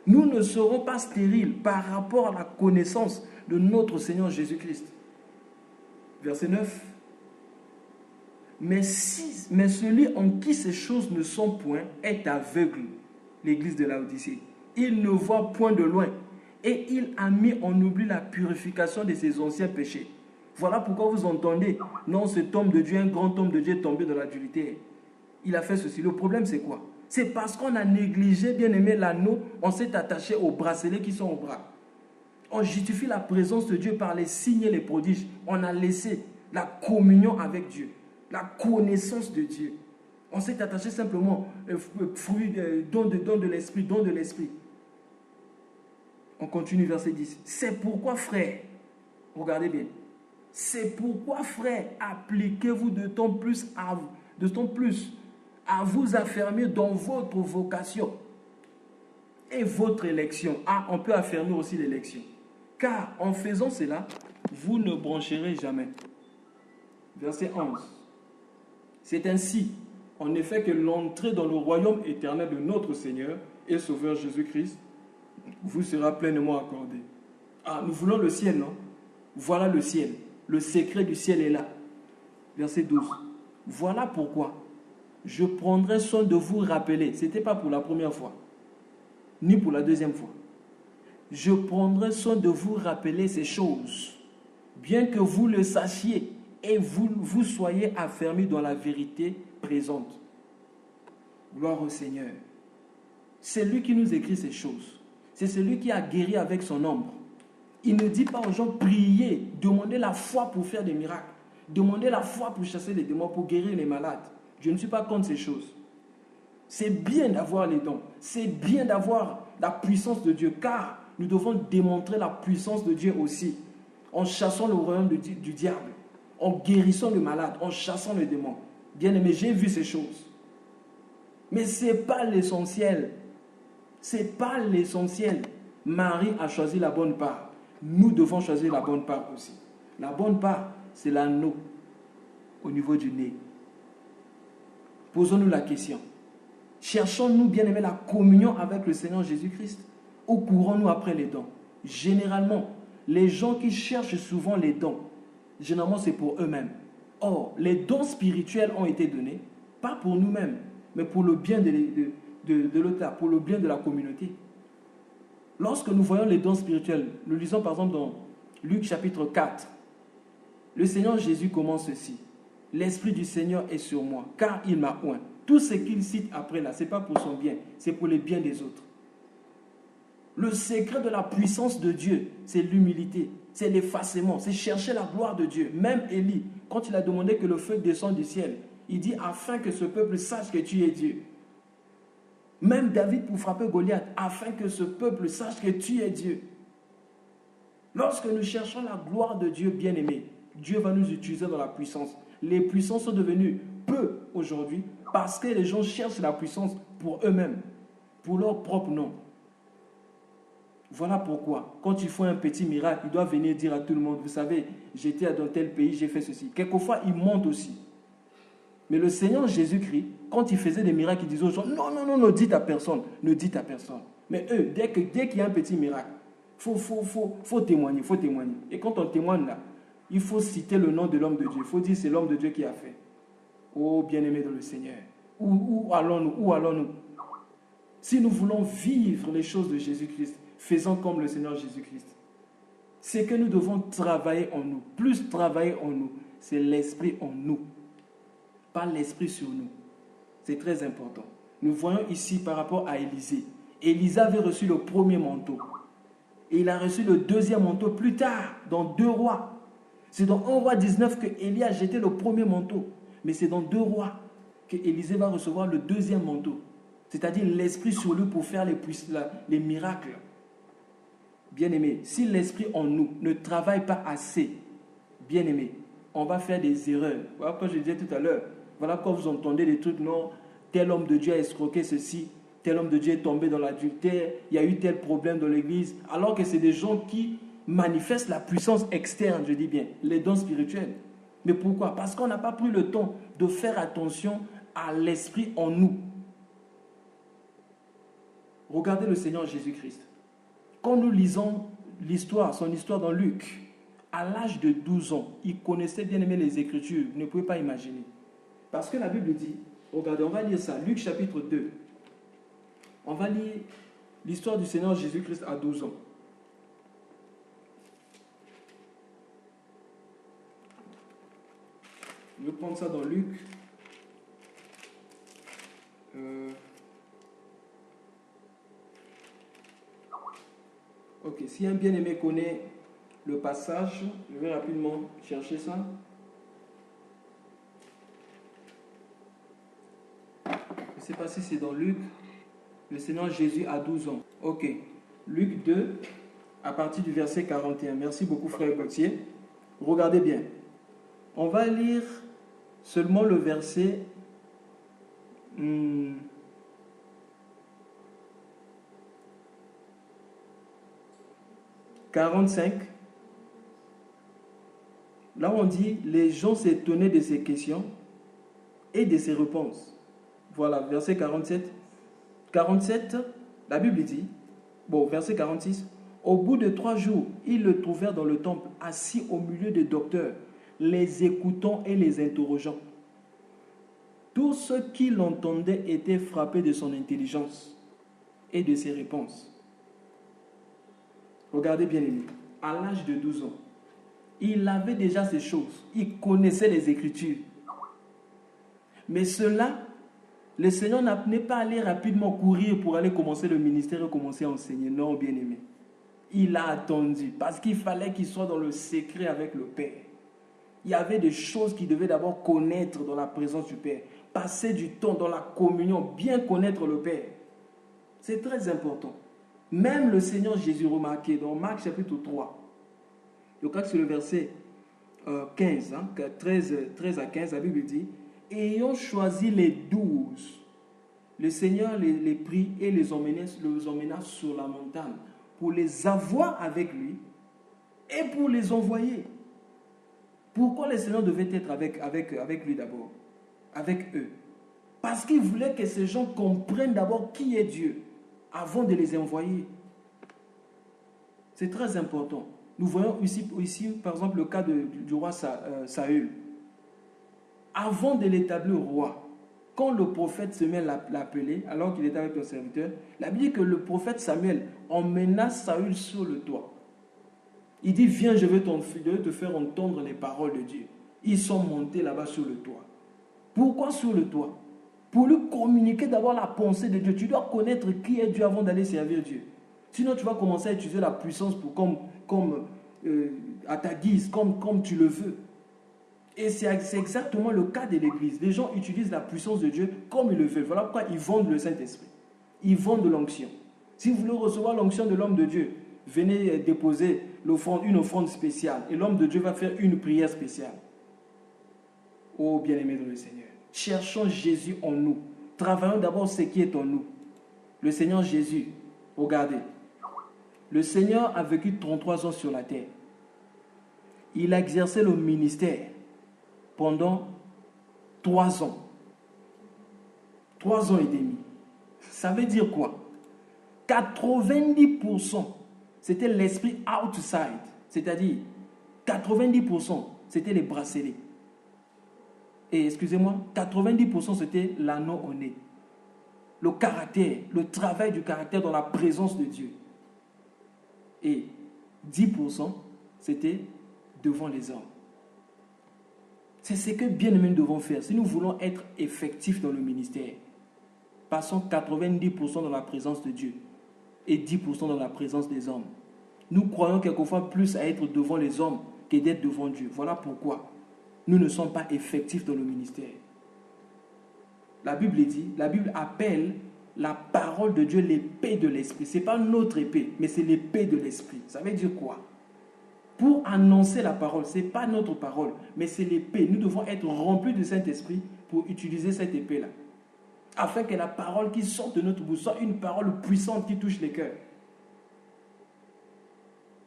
nous ne serons pas stériles par rapport à la connaissance de notre Seigneur Jésus-Christ. Verset 9. Mais celui en qui ces choses ne sont point est aveugle, l'église de Laodicée. Il ne voit point de loin et il a mis en oubli la purification de ses anciens péchés. Voilà pourquoi vous entendez, non, cet homme de Dieu, un grand homme de Dieu est tombé dans l'adultère. Il a fait ceci. Le problème, c'est quoi? C'est parce qu'on a négligé, bien aimé, l'anneau, on s'est attaché aux bracelets qui sont au bras. On justifie la présence de Dieu par les signes et les prodiges. On a laissé la communion avec Dieu, la connaissance de Dieu. On s'est attaché simplement fruit, don de l'esprit, don de l'esprit. On continue verset 10. C'est pourquoi, frère, regardez bien, c'est pourquoi, frère, appliquez-vous de temps plus à vous affermir dans votre vocation et votre élection. Ah, on peut affermir aussi l'élection. Car en faisant cela, vous ne broncherez jamais. Verset 11. C'est ainsi, en effet, que l'entrée dans le royaume éternel de notre Seigneur et Sauveur Jésus-Christ vous sera pleinement accordée. Ah, nous voulons le ciel, non? Voilà le ciel. Le secret du ciel est là. Verset 12. Voilà pourquoi je prendrai soin de vous rappeler. Ce n'était pas pour la première fois, ni pour la deuxième fois. Je prendrai soin de vous rappeler ces choses, bien que vous le sachiez et vous soyez affermis dans la vérité présente. Gloire au Seigneur. C'est lui qui nous écrit ces choses. C'est celui qui a guéri avec son ombre. Il ne dit pas aux gens, priez, demandez la foi pour faire des miracles. Demandez la foi pour chasser les démons, pour guérir les malades. Je ne suis pas contre ces choses. C'est bien d'avoir les dons. C'est bien d'avoir la puissance de Dieu, car nous devons démontrer la puissance de Dieu aussi, en chassant le royaume du diable, en guérissant les malades, en chassant les démons. Bien aimé, j'ai vu ces choses. Mais ce n'est pas l'essentiel. Ce n'est pas l'essentiel. Marie a choisi la bonne part. Nous devons choisir la bonne part aussi. La bonne part, c'est l'anneau au niveau du nez. Posons-nous la question. Cherchons-nous, bien aimé, la communion avec le Seigneur Jésus-Christ ou courons-nous après les dons? Généralement, les gens qui cherchent souvent les dons, généralement c'est pour eux-mêmes. Or, les dons spirituels ont été donnés, pas pour nous-mêmes, mais pour le bien de l'autre, pour le bien de la communauté. Lorsque nous voyons les dons spirituels, nous lisons par exemple dans Luc chapitre 4, le Seigneur Jésus commence ceci. L'Esprit du Seigneur est sur moi, car il m'a oint. Tout ce qu'il cite après là, ce n'est pas pour son bien, c'est pour le bien des autres. Le secret de la puissance de Dieu, c'est l'humilité, c'est l'effacement, c'est chercher la gloire de Dieu. Même Élie, quand il a demandé que le feu descende du ciel, il dit afin que ce peuple sache que tu es Dieu. Même David pour frapper Goliath, afin que ce peuple sache que tu es Dieu. Lorsque nous cherchons la gloire de Dieu bien-aimé, Dieu va nous utiliser dans la puissance. Les puissances sont devenues peu aujourd'hui parce que les gens cherchent la puissance pour eux-mêmes, pour leur propre nom. Voilà pourquoi, quand ils font un petit miracle, ils doivent venir dire à tout le monde, vous savez, j'étais dans tel pays, j'ai fait ceci. Quelquefois, ils mentent aussi. Mais le Seigneur Jésus-Christ, quand il faisait des miracles, il disait aux gens, non, ne dites à personne, ne dites à personne. Mais eux, dès qu'il y a un petit miracle, faut témoigner, faut témoigner. Et quand on témoigne là, il faut citer le nom de l'homme de Dieu. Il faut dire c'est l'homme de Dieu qui a fait. Oh, bien-aimé dans le Seigneur. Où allons-nous? Si nous voulons vivre les choses de Jésus-Christ, faisons comme le Seigneur Jésus-Christ. C'est que nous devons travailler en nous. Plus travailler en nous, c'est l'esprit en nous. Pas l'esprit sur nous. C'est très important. Nous voyons ici par rapport à Élisée. Élisée avait reçu le premier manteau. Et il a reçu le deuxième manteau plus tard, dans 2 Rois. C'est dans 1 Roi 19 que Élie a jeté le premier manteau. Mais c'est dans 2 Rois que Élisée va recevoir le deuxième manteau. C'est-à-dire l'esprit sur lui pour faire les miracles. Bien-aimé, si l'esprit en nous ne travaille pas assez, bien-aimé, on va faire des erreurs. Voilà pourquoi je disais tout à l'heure. Voilà pourquoi vous entendez des trucs, non, tel homme de Dieu a escroqué ceci, tel homme de Dieu est tombé dans l'adultère, il y a eu tel problème dans l'église, alors que c'est des gens qui manifestent la puissance externe, je dis bien, les dons spirituels. Mais pourquoi? Parce qu'on n'a pas pris le temps de faire attention à l'esprit en nous. Regardez le Seigneur Jésus-Christ. Quand nous lisons son histoire dans Luc, à l'âge de 12 ans, il connaissait bien aimé les Écritures, vous ne pouvez pas imaginer. Parce que la Bible dit, regardez, on va lire ça, Luc chapitre 2. On va lire l'histoire du Seigneur Jésus-Christ à 12 ans. Je vais prendre ça dans Luc. Ok, Si un bien-aimé connaît le passage, je vais rapidement chercher ça. Je ne sais pas si c'est dans Luc. Le Seigneur Jésus a 12 ans. Ok. Luc 2, à partir du verset 41. Merci beaucoup, frère Gauthier. Regardez bien. On va lire seulement le verset 45. Là où on dit, les gens s'étonnaient de ses questions et de ses réponses. Voilà, verset 47. 47, la Bible dit, verset 46, au bout de 3 jours, ils le trouvèrent dans le temple, assis au milieu des docteurs, les écoutant et les interrogeant. Tous ceux qui l'entendaient étaient frappés de son intelligence et de ses réponses. Regardez bien, aimé, à l'âge de 12 ans, il avait déjà ces choses, il connaissait les Écritures. Mais cela, le Seigneur n'est pas allé rapidement courir pour aller commencer le ministère et commencer à enseigner. Non, bien-aimé. Il a attendu parce qu'il fallait qu'il soit dans le secret avec le Père. Il y avait des choses qu'il devait d'abord connaître dans la présence du Père. Passer du temps dans la communion, bien connaître le Père. C'est très important. Même le Seigneur Jésus, remarqué dans Marc chapitre 3, je crois que c'est le verset 15, 13 à 15, la Bible dit, ayant choisi les 12, le Seigneur les prit et les emmena sur la montagne pour les avoir avec lui et pour les envoyer. Pourquoi le Seigneur devait être avec lui d'abord, avec eux? Parce qu'il voulait que ces gens comprennent d'abord qui est Dieu avant de les envoyer. C'est très important. Nous voyons ici par exemple, le cas du roi Saül. Avant de l'établir roi, quand le prophète Samuel l'appelait, alors qu'il était avec le serviteur, la Bible dit que le prophète Samuel emmena Saül sur le toit. Il dit, viens, je vais te faire entendre les paroles de Dieu. Ils sont montés là-bas sur le toit. Pourquoi sur le toit? Pour lui communiquer d'abord la pensée de Dieu. Tu dois connaître qui est Dieu avant d'aller servir Dieu. Sinon, tu vas commencer à utiliser la puissance à ta guise, comme tu le veux. Et c'est exactement le cas de l'Église. Les gens utilisent la puissance de Dieu comme ils le veulent. Voilà pourquoi ils vendent le Saint-Esprit. Ils vendent l'onction. Si vous voulez recevoir l'onction de l'homme de Dieu, venez déposer une offrande spéciale. Et l'homme de Dieu va faire une prière spéciale. Oh, bien-aimés dans le Seigneur. Cherchons Jésus en nous. Travaillons d'abord ce qui est en nous. Le Seigneur Jésus, regardez. Le Seigneur a vécu 33 ans sur la terre. Il a exercé le ministère pendant 3 ans. 3 ans et demi. Ça veut dire quoi? 90%, c'était l'esprit outside. C'est-à-dire, 90%, c'était les bracelets. Et excusez-moi, 90% c'était l'anneau au nez. Le caractère, le travail du caractère dans la présence de Dieu. Et 10%, c'était devant les hommes. C'est ce que bien-aimés nous devons faire. Si nous voulons être effectifs dans le ministère, passons 90% dans la présence de Dieu et 10% dans la présence des hommes. Nous croyons quelquefois plus à être devant les hommes que d'être devant Dieu. Voilà pourquoi nous ne sommes pas effectifs dans le ministère. La Bible dit, la Bible appelle la parole de Dieu l'épée de l'esprit. Ce n'est pas notre épée, mais c'est l'épée de l'esprit. Ça veut dire quoi? Pour annoncer la parole, ce n'est pas notre parole, mais c'est l'épée. Nous devons être remplis du Saint-Esprit pour utiliser cette épée-là. Afin que la parole qui sort de notre bouche soit une parole puissante qui touche les cœurs.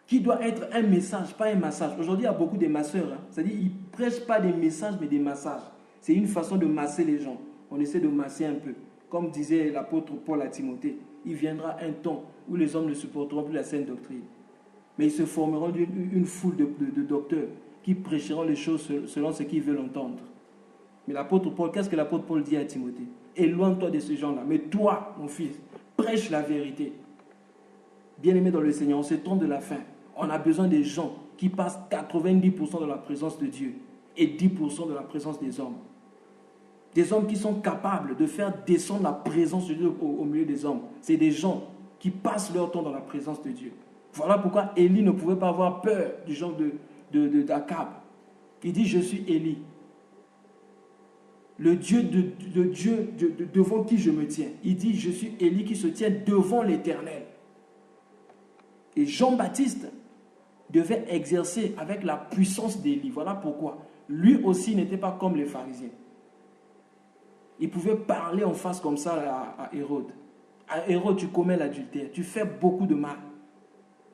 Qui doit être un message, pas un massage. Aujourd'hui, il y a beaucoup de masseurs. C'est-à-dire qu'ils ne prêchent pas des messages, mais des massages. C'est une façon de masser les gens. On essaie de masser un peu. Comme disait l'apôtre Paul à Timothée, il viendra un temps où les hommes ne supporteront plus la saine doctrine. Mais ils se formeront d'une foule de docteurs qui prêcheront les choses selon ce qu'ils veulent entendre. Mais l'apôtre Paul, qu'est-ce que l'apôtre Paul dit à Timothée? Éloigne-toi de ces gens-là. Mais toi, mon fils, prêche la vérité. Bien-aimé dans le Seigneur, on se trompe de la fin. On a besoin des gens qui passent 90% de la présence de Dieu et 10% de la présence des hommes. Des hommes qui sont capables de faire descendre la présence de Dieu au milieu des hommes. C'est des gens qui passent leur temps dans la présence de Dieu. Voilà pourquoi Élie ne pouvait pas avoir peur du genre d'Akab. Il dit, je suis Élie. Le Dieu devant qui je me tiens. Il dit, je suis Élie qui se tient devant l'Éternel. Et Jean-Baptiste devait exercer avec la puissance d'Élie. Voilà pourquoi. Lui aussi n'était pas comme les pharisiens. Il pouvait parler en face comme ça à Hérode. À Hérode, tu commets l'adultère, tu fais beaucoup de mal.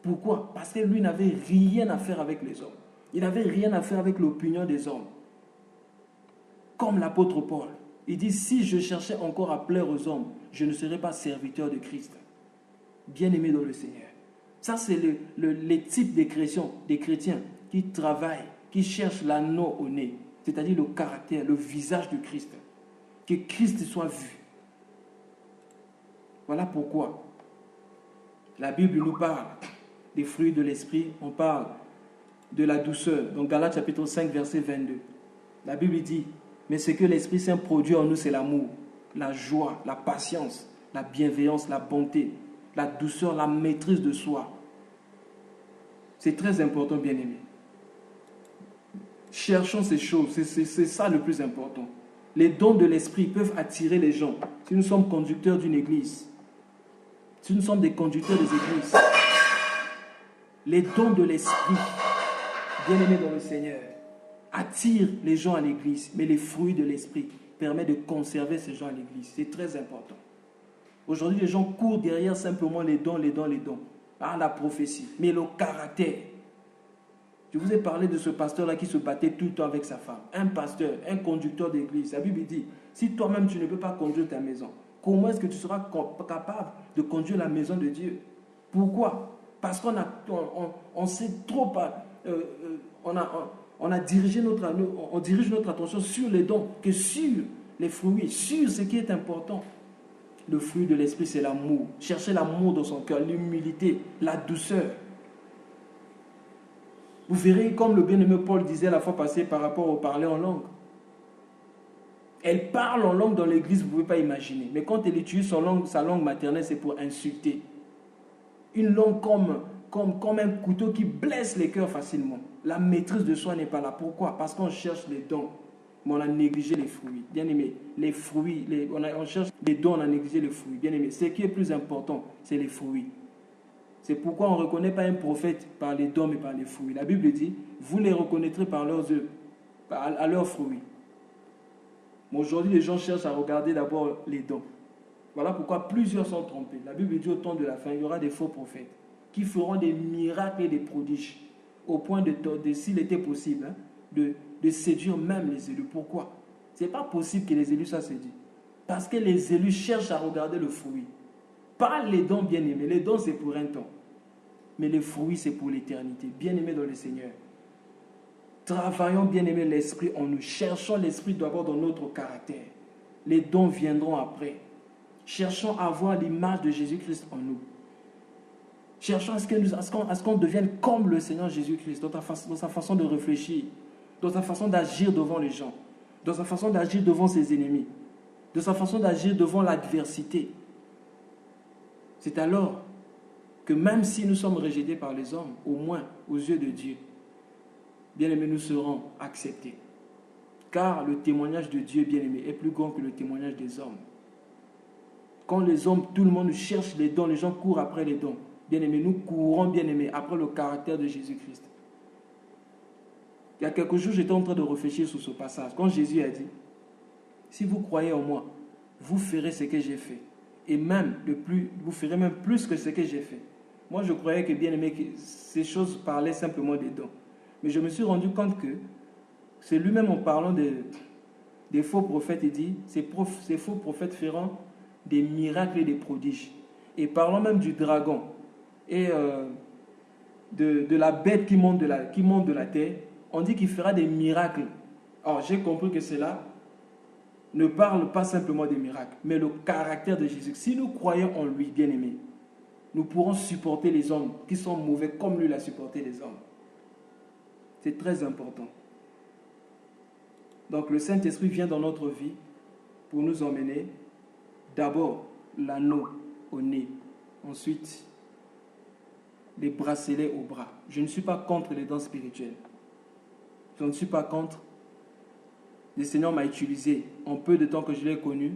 Pourquoi? Parce que lui n'avait rien à faire avec les hommes. Il n'avait rien à faire avec l'opinion des hommes. Comme l'apôtre Paul. Il dit, si je cherchais encore à plaire aux hommes, je ne serais pas serviteur de Christ. Bien-aimé dans le Seigneur. Ça, c'est les types des chrétiens qui travaillent, qui cherchent l'anneau au nez, c'est-à-dire le caractère, le visage de Christ. Que Christ soit vu. Voilà pourquoi la Bible nous parle des fruits de l'esprit, on parle de la douceur. Donc Galates chapitre 5, verset 22. La Bible dit, mais ce que l'Esprit Saint produit en nous, c'est l'amour, la joie, la patience, la bienveillance, la bonté, la douceur, la maîtrise de soi. C'est très important, bien-aimés. Cherchons ces choses, c'est ça le plus important. Les dons de l'Esprit peuvent attirer les gens. Si nous sommes conducteurs d'une église, si nous sommes des conducteurs des églises, les dons de l'Esprit, bien-aimés dans le Seigneur, attirent les gens à l'église, mais les fruits de l'Esprit permettent de conserver ces gens à l'église. C'est très important. Aujourd'hui, les gens courent derrière simplement les dons. Ah, la prophétie, mais le caractère. Je vous ai parlé de ce pasteur-là qui se battait tout le temps avec sa femme. Un pasteur, un conducteur d'église. La Bible dit, si toi-même tu ne peux pas conduire ta maison, comment est-ce que tu seras capable de conduire la maison de Dieu? Pourquoi? Parce qu'on sait trop pas... on dirige notre attention sur les dons que sur les fruits, sur ce qui est important. Le fruit de l'esprit, c'est l'amour. Chercher l'amour dans son cœur, l'humilité, la douceur. Vous verrez, comme le bien-aimé Paul disait la fois passée par rapport au parler en langue. Elle parle en langue dans l'église, vous ne pouvez pas imaginer. Mais quand elle utilise sa langue maternelle, c'est pour insulter. Une langue comme un couteau qui blesse les cœurs facilement. La maîtrise de soi n'est pas là. Pourquoi? Parce qu'on cherche les dons, mais on a négligé les fruits. Bien aimé, les fruits, on cherche les dons, on a négligé les fruits. Bien aimé, ce qui est plus important, c'est les fruits. C'est pourquoi on ne reconnaît pas un prophète par les dons, mais par les fruits. La Bible dit, vous les reconnaîtrez par leurs œuvres, à leurs fruits. Mais aujourd'hui, les gens cherchent à regarder d'abord les dons. Voilà pourquoi plusieurs sont trompés. La Bible dit au temps de la fin, il y aura des faux prophètes qui feront des miracles et des prodiges, au point de s'il était possible, de séduire même les élus. Pourquoi? Ce n'est pas possible que les élus soient séduits. Parce que les élus cherchent à regarder le fruit. Pas les dons bien-aimés. Les dons, c'est pour un temps. Mais les fruits, c'est pour l'éternité. Bien-aimés dans le Seigneur. Travaillons, bien-aimés, l'esprit en nous. Cherchons l'esprit d'abord dans notre caractère. Les dons viendront après. Cherchons à avoir l'image de Jésus-Christ en nous. Cherchons à ce qu'on devienne comme le Seigneur Jésus-Christ, dans sa façon de réfléchir, dans sa façon d'agir devant les gens, dans sa façon d'agir devant ses ennemis, de sa façon d'agir devant l'adversité. C'est alors que même si nous sommes rejetés par les hommes, au moins aux yeux de Dieu, bien-aimés, nous serons acceptés. Car le témoignage de Dieu, bien-aimé, est plus grand que le témoignage des hommes. Quand les hommes, tout le monde cherche les dons, les gens courent après les dons. Bien-aimés, nous courons, bien-aimés, après le caractère de Jésus-Christ. Il y a quelques jours, j'étais en train de réfléchir sur ce passage. Quand Jésus a dit, si vous croyez en moi, vous ferez ce que j'ai fait. Et même, vous ferez même plus que ce que j'ai fait. Moi, je croyais que, bien-aimé, que ces choses parlaient simplement des dons. Mais je me suis rendu compte que c'est lui-même en parlant des faux prophètes, il dit, ces faux prophètes feront des miracles et des prodiges. Et parlant même du dragon et de la bête qui monte de la terre, on dit qu'il fera des miracles. Alors, j'ai compris que cela ne parle pas simplement des miracles, mais le caractère de Jésus. Si nous croyons en lui, bien-aimés, nous pourrons supporter les hommes qui sont mauvais comme lui l'a supporté les hommes. C'est très important. Donc le Saint-Esprit vient dans notre vie pour nous emmener d'abord l'anneau au nez, ensuite les bracelets au bras. Je ne suis pas contre les dons spirituels. Je ne suis pas contre. Le Seigneur m'a utilisé en peu de temps que je l'ai connu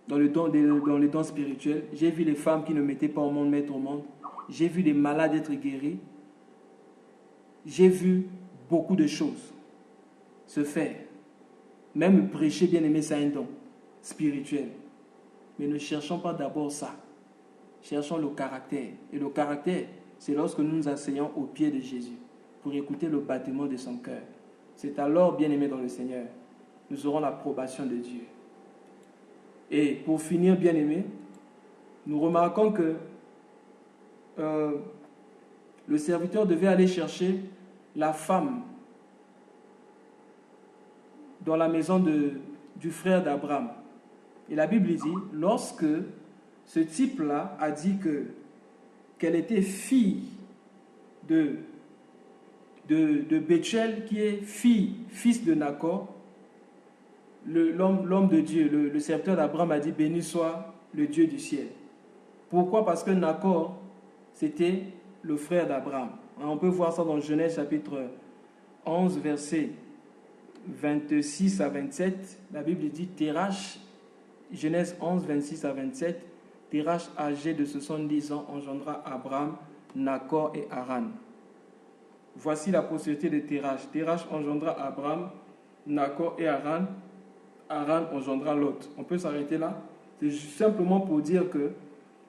dans les dons spirituels. J'ai vu les femmes qui ne mettaient pas au monde mettre au monde. J'ai vu des malades être guéris. J'ai vu beaucoup de choses se faire. Même prêcher, bien aimé, c'est un don spirituel. Mais ne cherchons pas d'abord ça. Cherchons le caractère. Et le caractère, c'est lorsque nous nous asseyons au pied de Jésus pour écouter le battement de son cœur. C'est alors, bien aimé dans le Seigneur, nous aurons l'approbation de Dieu. Et pour finir, bien aimé, nous remarquons que le serviteur devait aller chercher la femme dans la maison du frère d'Abraham. Et la Bible dit, lorsque ce type-là a dit qu'elle était fille de Bethuel, qui est fils de Nacor, l'homme de Dieu, le serviteur d'Abraham a dit, béni soit le Dieu du ciel. Pourquoi? Parce que Nacor, c'était le frère d'Abraham. On peut voir ça dans Genèse chapitre 11, versets 26 à 27. La Bible dit, Térach, Genèse 11, 26 à 27, Térach, âgé de 70 ans, engendra Abraham, Nacor et Haran. Voici la postérité de Térach. Térach engendra Abraham, Nacor et Haran. Haran engendra Lot. On peut s'arrêter là. C'est simplement pour dire que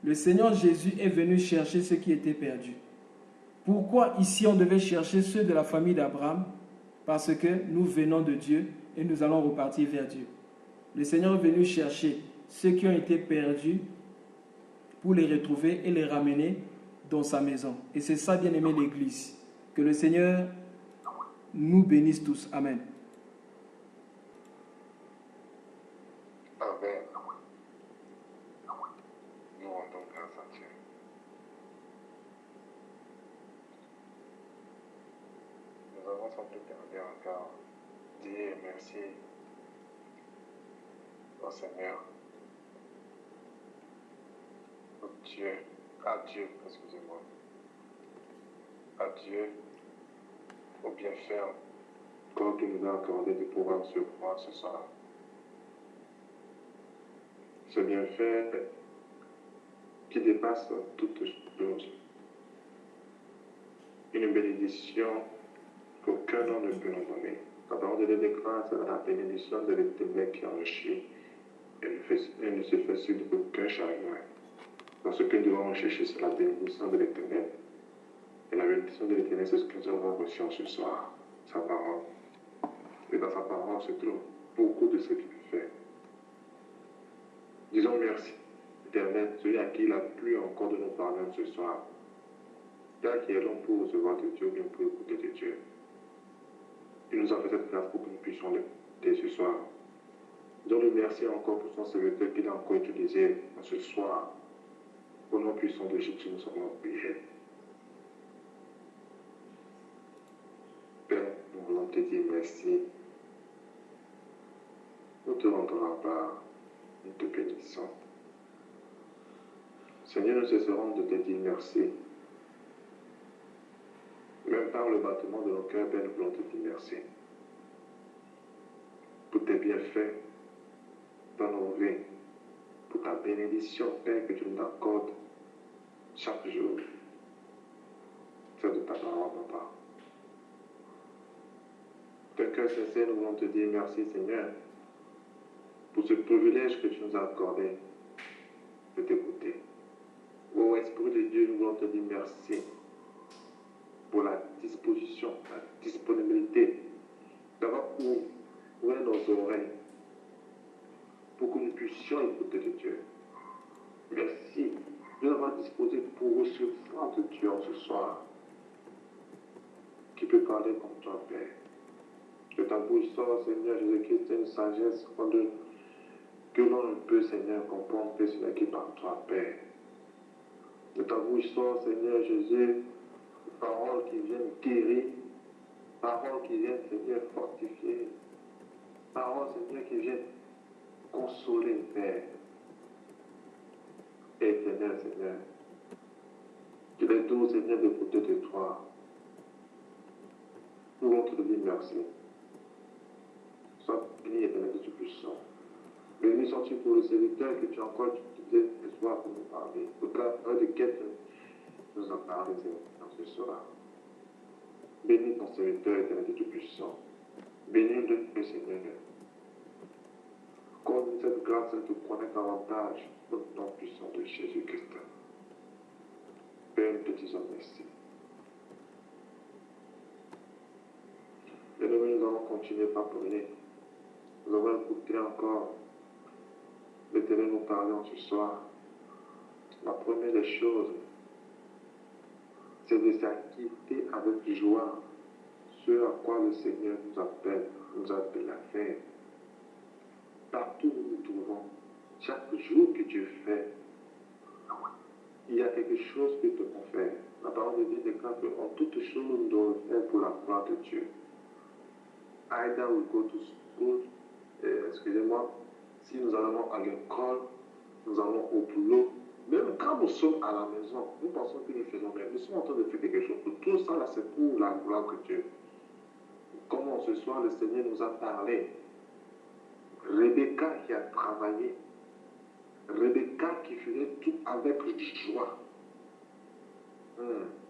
le Seigneur Jésus est venu chercher ceux qui étaient perdus. Pourquoi ici on devait chercher ceux de la famille d'Abraham? Parce que nous venons de Dieu et nous allons repartir vers Dieu. Le Seigneur est venu chercher ceux qui ont été perdus pour les retrouver et les ramener dans sa maison. Et c'est ça, bien aimé, l'Église. Que le Seigneur nous bénisse tous. Amen. Amen. Nous rendons grâce à Dieu. Nous avons sans doute gardé encore dire merci au Seigneur, au Dieu, à Dieu, excusez-moi, à Dieu, au bienfait encore qu'il nous a accordé de pouvoir se voir ce soir. Ce bienfait qui dépasse toutes choses. Une bénédiction qu'aucun homme ne peut nous donner. La parole de Dieu déclare, c'est la bénédiction de l'Éternel qui enrichit et ne se fait suivre d'aucun chagrin. Parce que nous devons rechercher, c'est la bénédiction de l'Éternel. Et la bénédiction de l'Éternel, c'est ce que nous avons reçu ce soir, sa parole. Et dans sa parole se trouve beaucoup de ce qu'il fait. Disons merci, Éternel, celui à qui il a plu encore de nous parler ce soir. Tel qui est long pour recevoir de Dieu, bien pour écouter de Dieu. Il nous a fait cette grâce pour que nous puissions l'écouter ce soir. Disons-lui merci encore pour son serviteur qu'il a encore utilisé ce soir. Au nom puissant de Jésus, nous sommes priés. Père, nous voulons te dire merci. Nous te rendons la part. Nous te bénissons. Seigneur, nous cesserons de te dire merci. Même par le battement de nos cœurs, Père, nous voulons te dire merci. Pour tes bienfaits dans nos vies. Pour ta bénédiction, Père, que tu nous accordes chaque jour. C'est de ta parole, Papa. De cœur sincère, nous voulons te dire merci, Seigneur, pour ce privilège que tu nous as accordé de t'écouter. Ô Esprit de Dieu, nous voulons te dire merci pour la disposition, la disponibilité d'avoir ouvert nos oreilles pour que nous puissions écouter de Dieu. Merci de nous avoir disposé pour recevoir de Dieu ce soir, qui peut parler comme toi, Père. Que ta bouche sorte, Seigneur Jésus-Christ, une sagesse que l'on ne peut, Seigneur, comprendre, Père, celui qui par toi, Père. De ta bouche sort, Seigneur Jésus, paroles qui viennent guérir, paroles qui viennent, Seigneur, fortifier, paroles, Seigneur, qui viennent consoler, Père. Éternel, Seigneur, qu'il est doux, Seigneur, de côté de toi. Nous voulons te dire merci. Sois béni, Éternel, Dieu puissant. Béni sois-tu pour le serviteur que tu as encore utilisé ce soir pour nous parler. Au travers de quel nous en parler dans ce soir. Bénis ton serviteur, Éternel, Dieu puissant. Bénis-le, Seigneur. Accorde cette grâce de te connaître davantage au nom puissant de Jésus-Christ. Père, nous te disons merci. Et nous allons continuer par prier. Nous allons écouter encore l'Éternel nous parler ce soir. La première des choses, c'est de s'acquitter avec joie ce à quoi le Seigneur nous appelle à faire. Partout où nous nous trouvons, chaque jour que Dieu fait, il y a quelque chose que nous devons faire. La parole de Dieu déclare qu'en toutes choses, nous devons faire pour la gloire de Dieu. Either we go to school, excusez-moi, si nous allons à l'école, nous allons au boulot, même quand nous sommes à la maison, nous pensons que nous faisons rien. Nous sommes en train de faire quelque chose. Tout ça, là, c'est pour la gloire de Dieu. Comme ce soir, le Seigneur nous a parlé. Rebecca qui a travaillé. Rebecca qui faisait tout avec joie.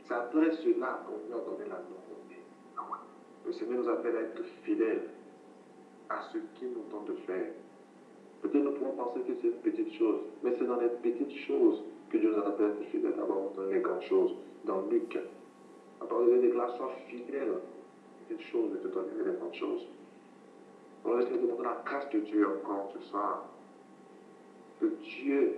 C'est après cela qu'on lui a donné la nouveauté. Le Seigneur nous appelle à être fidèles à ce qu'il nous tente de faire. Peut-être nous pouvons penser que c'est une petite chose, mais c'est dans les petites choses que Dieu nous appelle à être fidèles. D'abord, dans les grandes choses. Dans Luc, à part de déclarer, sois fidèle. Petites choses, de te donner les grandes choses. On va essayer de demander la grâce de Dieu encore ce soir. Que Dieu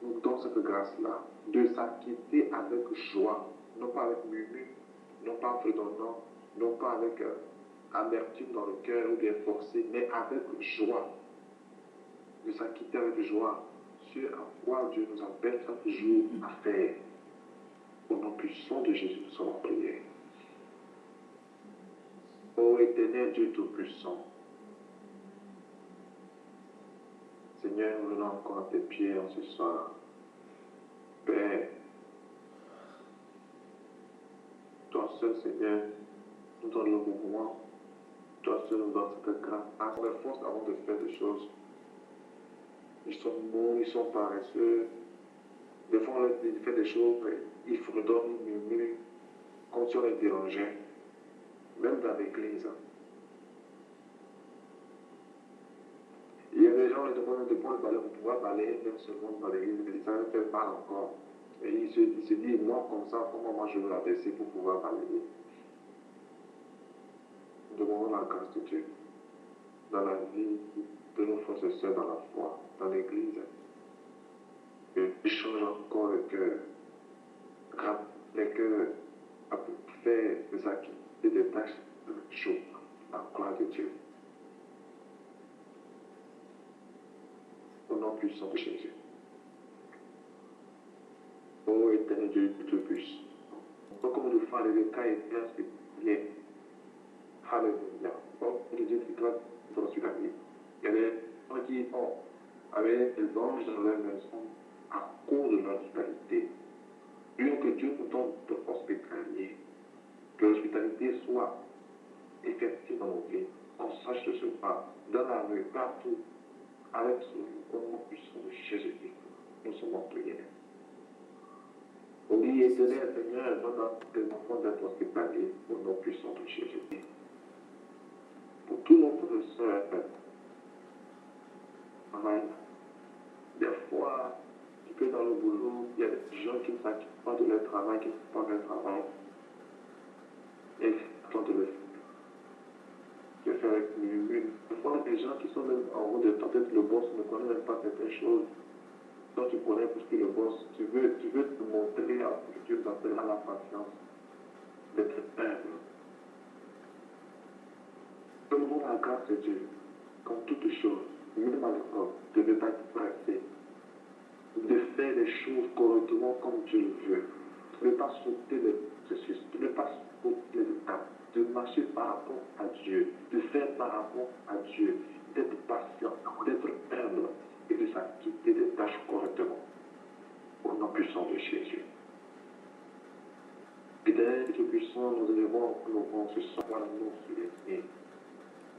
nous donne cette grâce-là, de s'acquitter avec joie, non pas avec murmure, non pas en fredonnant, non pas avec amertume dans le cœur ou bien forcé, mais avec joie. De s'acquitter avec joie, ce à quoi Dieu nous appelle chaque jour à faire. Au nom puissant de Jésus, nous sommes en prière. Ô éternel Dieu Tout-Puissant, Seigneur, nous venons encore à tes pieds en ce soir. Père, toi seul, Seigneur, nous donne le mouvement. Toi seul nous donne cette grâce. À la force avant de faire des choses. Ils sont mous, ils sont paresseux. Des fois, on fait des choses, ils fredonnent, ils murmurent, comme si on les dérangeait. Même dans l'église. Il y a des gens qui demandent de prendre le balai pour pouvoir balayer même seulement dans l'église, mais ça ne fait pas encore. Et il se dit, moi comme ça, comment moi je veux la baisser pour pouvoir balayer. Nous demandons la grâce de Dieu dans la vie de nos frères et sœurs dans la foi, dans l'église. Il change encore le cœur, les cœurs à faire des activités, des tâches de jour, la gloire de Dieu. Au nom puissant de Jésus. Ô éternel Dieu de plus. Comme nous faisons les cas et bien spécifiés. Alléluia. Comme Dieu qui doit dans l'hospitalier. Il y a des gens qui avaient des anges dans leur maison à cause de leur hospitalité. Dieu que Dieu nous donne de hospitalier. Que l'hospitalité soit effective dans nos vies. Qu'on sache de ce pas. Dans la rue, partout. Avec ce nom puissant de Jésus-Christ, nous sommes en prière. Oui, éternel Seigneur, donne à tes enfants d'être hospitaliers au nom puissant de Jésus-Christ. Pour tous nos frères et sœurs, des fois, tu peux dans le boulot, il y a des gens qui ne s'acquittent pas de leur travail, qui ne font pas leur travail, et ils attendent de le faire. Je fais avec murmure. Des fois, des gens qui sont même en haut de toi, peut-être le boss ne connaît même pas certaines choses. Toi, tu connais plus que le boss. Tu veux te montrer que Dieu t'appelle à la patience, d'être humble. Donne-nous la grâce de Dieu, comme toutes choses, même à l'école, de ne pas être pressé, de faire les choses correctement comme Dieu le veut, de ne pas sauter les processus, de ne pas sauter les étapes, de marcher par rapport à Dieu, de faire par rapport à Dieu, d'être patient, d'être humble et de s'acquitter des tâches correctement. Au nom puissant de Jésus. Éternel Dieu puissant, nous élevons ce soir l'amour sur l'esprit,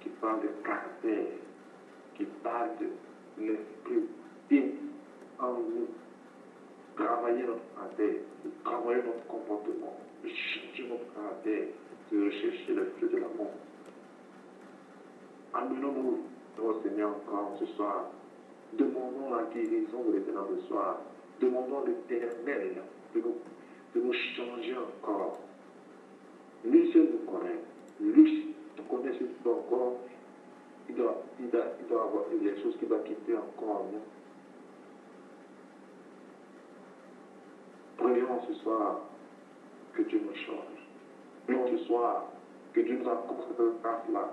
qui parle de caractère, qui parle de l'esprit et en nous. Travailler notre caractère, de travailler notre comportement, de changer notre caractère, de rechercher le fruit de l'amour. Amenons-nous, oh Seigneur, encore ce soir. Demandons la guérison de l'Éternel ce soir. Demandons l'Éternel de nous changer encore. Lui seul nous connaît. Lui nous connaît ce qu'il encore. Il doit avoir des choses qu'il va quitter encore en nous. Prions ce soir que Dieu nous change. Prions ce soir que Dieu nous accorde cette grâce-là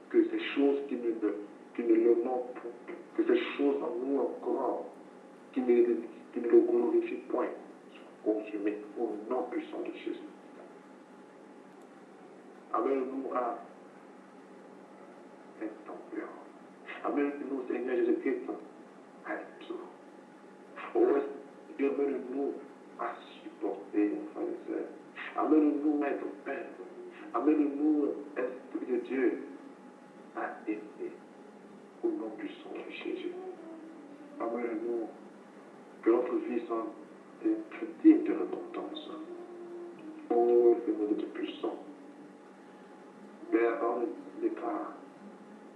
que ces choses qui ne le manquent pas, que ces choses en nous encore, qui ne le glorifient point, soient consumées au nom puissant de Jésus. Amène-nous à être tempérant. Amène-nous, Seigneur Jésus-Christ, à être pur. Oh, Dieu, amène-nous à supporter nos frères et sœurs. Amène-nous à être Père. Amène-nous, Esprit de Dieu, à aimer au nom puissant de Jésus. Amène-nous que notre vie soit digne de repentance. Oh, Seigneur de Dieu puissant. Père, on déclare,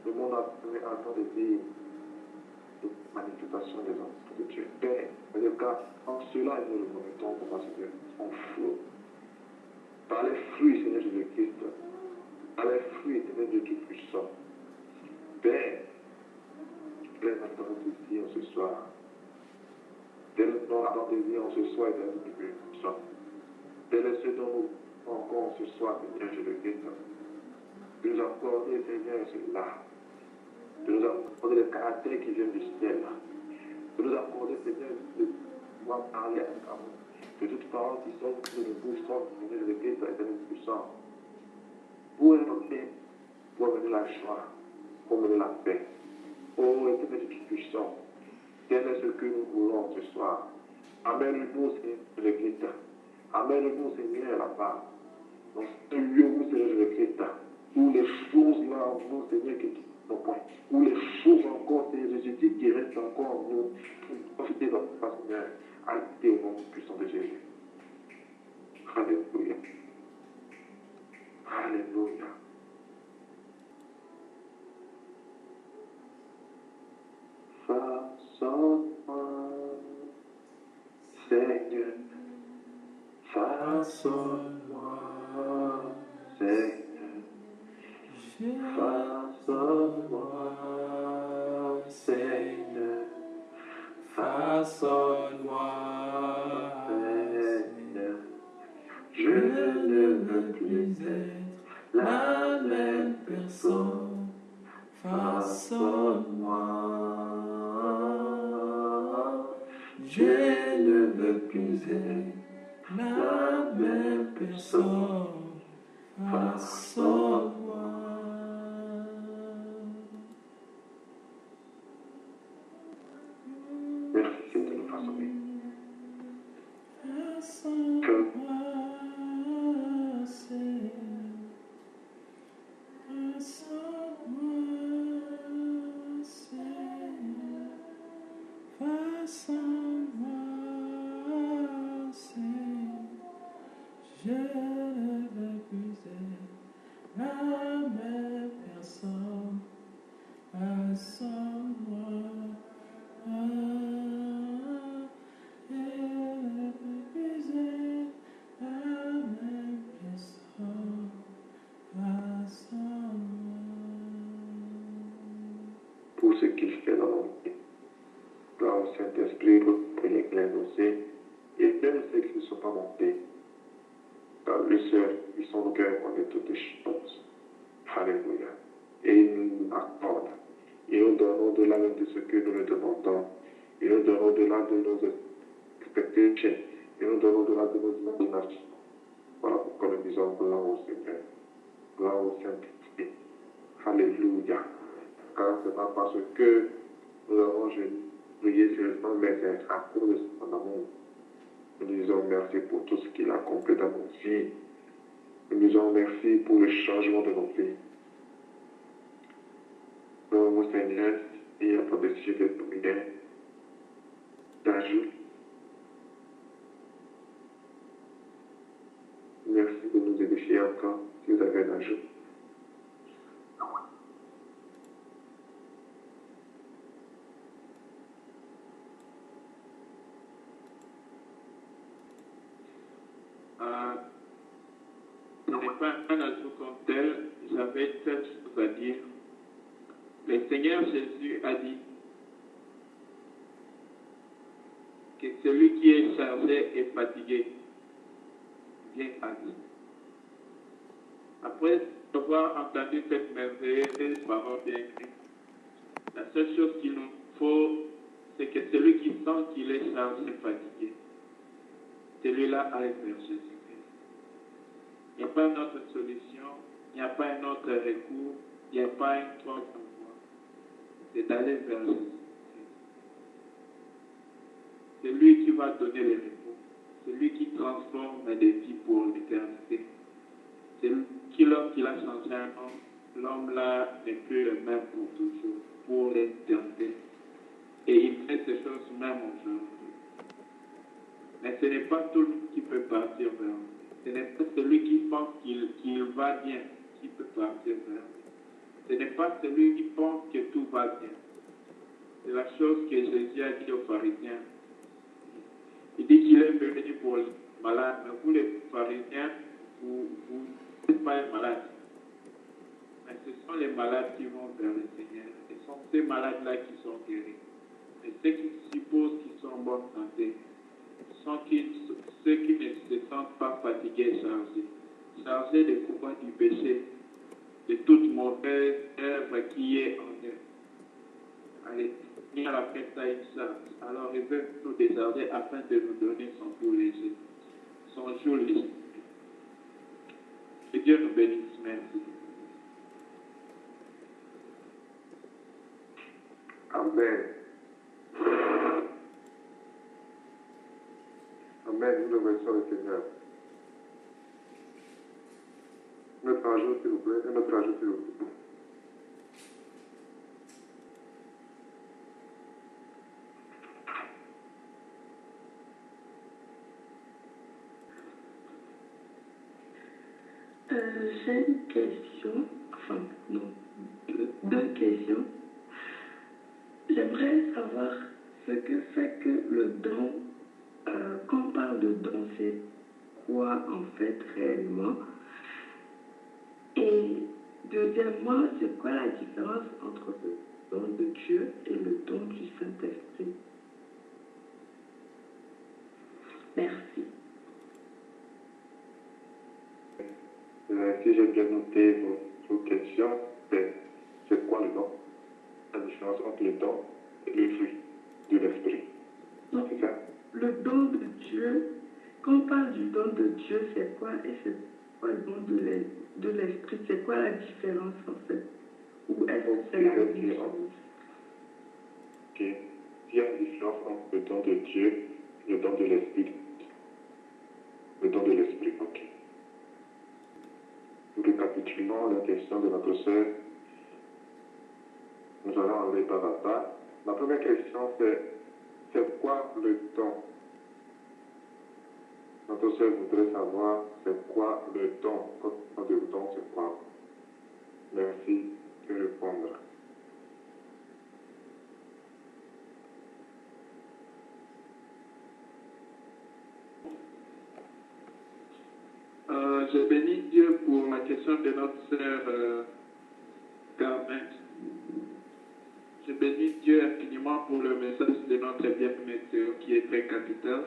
le monde attend de dire de manifestation des enfants de Dieu. Père, en cela, nous le remettons pour Seigneur, en flot. Par les fruits, Seigneur Jésus-Christ, par les fruits, Seigneur de Dieu puissant. Père, plein notre désir ce soir. Tel notre désir ce soir est de Dieu puissant. Tel est ce dont nous encore ce soir, Seigneur Jésus-Christ. De nous accorder, Seigneur, cela. De nous accorder le caractère qui vient du ciel. De nous accorder, Seigneur, de pouvoir parler avec amour. De toutes paroles qui sortent de nos bouches, sortent, Seigneur Jésus-Christ, éternel puissant. Pour élever, pour amener la joie, pour amener la paix. Oh, éternel puissant, tel est ce que nous voulons ce soir. Amène-nous, Seigneur Jésus-Christ. Amène-nous, Seigneur, là-bas. Dans ce lieu où, Seigneur Jésus-Christ, où les choses là en nous, Seigneur, qui nos points, où les choses encore, Seigneur Jésus, qui restent encore en nous, qui profiter de notre face, Seigneur, alliés au nom puissant de Jésus. Alléluia. Alléluia. Façonne-moi, Seigneur. Façonne-moi, Seigneur. Façonne-moi, Seigneur. Façonne-moi, Seigneur. Je ne veux plus être la même personne. Façonne-moi. Je ne veux plus être la même personne. Façonne-moi. Merci de nous façonner. Je ne veux plus être la même personne. Façonne-moi. Je ne veux plus être la même personne. Façonne-moi. Pour ce qu'il fait dans mon vie. Gloire au Saint-Esprit, pour les pleins aussi. Et même ceux qui ne sont pas montés. Car le seul, ils sont au cœur de toutes les choses. Alléluia. Et il nous accorde. Il nous donne au-delà de ce que nous le demandons. Il nous donne au-delà de nos expectations. Il nous donne au-delà de nos imaginations. Voilà pourquoi nous disons gloire au Seigneur. Gloire au Saint-Esprit. Alléluia. Car ce n'est pas parce que nous avons prié sérieusement, mais c'est à cause de son amour. Nous disons merci pour tout ce qu'il a accompli dans nos vies. Nous disons merci pour le changement de nos vies. Nous, Seigneur, et à ton dessus de prière, d'ajout. Merci de nous édifier encore si vous avez un ajout. Ce n'est pas un ajout comme tel, j'avais telle chose à dire. Le Seigneur Jésus a dit que celui qui est chargé et fatigué vient à lui. Après avoir entendu cette merveilleuse parole bien écrite, la seule chose qu'il nous faut, c'est que celui qui sent qu'il est chargé et fatigué, celui-là aille vers Jésus-Christ. Il n'y a pas une autre solution, il n'y a pas un autre recours, il n'y a pas une troisième voie. C'est d'aller vers Jésus. C'est lui qui va donner le repos. C'est lui qui transforme des vies pour l'éternité. C'est lui qui, lorsqu'il a changé un homme, l'homme-là n'est plus le même pour toujours, pour l'éternité. Et il fait ces choses même aujourd'hui. Mais ce n'est pas tout le monde qui peut partir vers lui. Ce n'est pas celui qui pense qu'il va bien qui peut partir vers lui. Ce n'est pas celui qui pense que tout va bien. C'est la chose que Jésus a dit aux pharisiens. Il dit qu'il est venu pour les malades, mais vous les pharisiens, vous n'êtes pas les malades. Mais ce sont les malades qui vont vers le Seigneur. Ce sont ces malades-là qui sont guéris. Mais ceux qui supposent qu'ils sont en bonne santé, sont ceux qui ne se sentent pas fatigués et chargés des combats du péché, de toute mauvaise œuvre qui est en eux. Allez, venir après ça une charge. Alors il veut nous décharger afin de nous donner son jour léger. Son jour léger. Que Dieu nous bénisse. Merci. Amen. Amen. Nous remercions le Seigneur. Notre ajout, s'il vous plaît. Notre ajout, s'il vous plaît. J'ai une question, enfin non, deux questions. J'aimerais savoir ce que fait que le don, quand on parle de don, c'est quoi en fait réellement? Et deuxièmement, c'est quoi la différence entre le don de Dieu et le don du Saint-Esprit? Merci. Si j'ai bien noté vos questions, c'est quoi le don? La différence entre le don et le fruit de l'esprit. C'est ça? Le don de Dieu, quand on parle du don de Dieu, c'est quoi? Et c'est quoi le don de l'esprit? C'est quoi la différence en fait? Ou est-ce que c'est la même chose? Ok. Il y a une différence entre le don de Dieu et le don de l'esprit. Le don de l'esprit, ok. Nous récapitulons la question de notre sœur. Nous allons aller par à pas. La première question, c'est quoi le don? Notre sœur voudrait savoir c'est quoi le don. Quand on parle de don, c'est quoi? Merci de répondre. Je bénis Dieu pour la question de notre sœur Carmen. Je bénis Dieu infiniment pour le message de notre bien-aimé qui est très capital.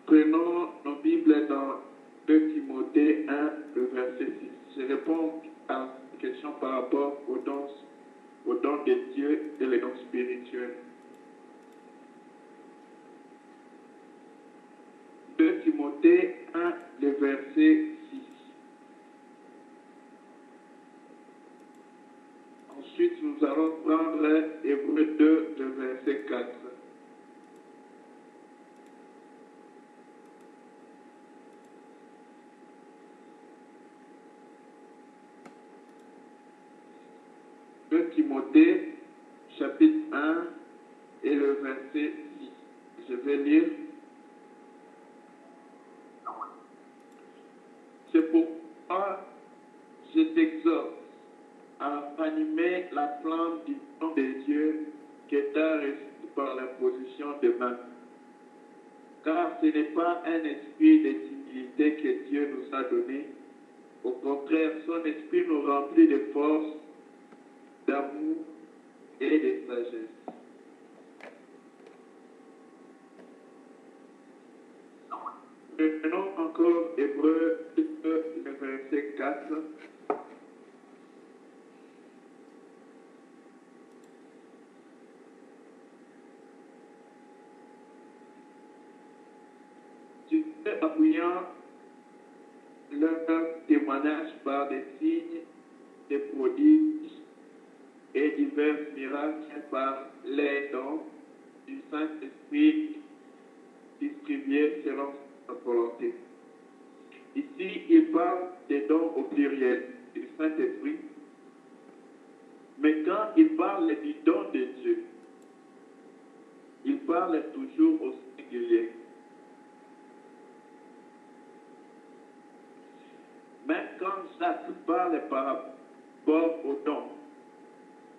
Prenons nos Bibles dans 2 Timothée 1, le verset 6. Je réponds à une question par rapport aux dons de Dieu et les dons spirituels. 2 Timothée 1, le verset 6. Ensuite, nous allons prendre Hébreux 2, le verset 4. Timothée, chapitre 1 et le verset 6. Je vais lire. C'est pourquoi je t'exhorte à ranimer la flamme du don de Dieu que tu as reçu par l'imposition de main. Car ce n'est pas un esprit de timidité que Dieu nous a donné. Au contraire, son esprit nous remplit de force, d'amour et de sagesse. Prenons encore Hébreux, le verset 4. Dieu appuyant leur témoignage par des signes, des prodiges et divers miracles par les dons du Saint-Esprit distribués selon sa volonté. Ici, il parle des dons au pluriel du Saint-Esprit, mais quand il parle du don de Dieu, il parle toujours au singulier. Même quand Jacques parle par rapport au don,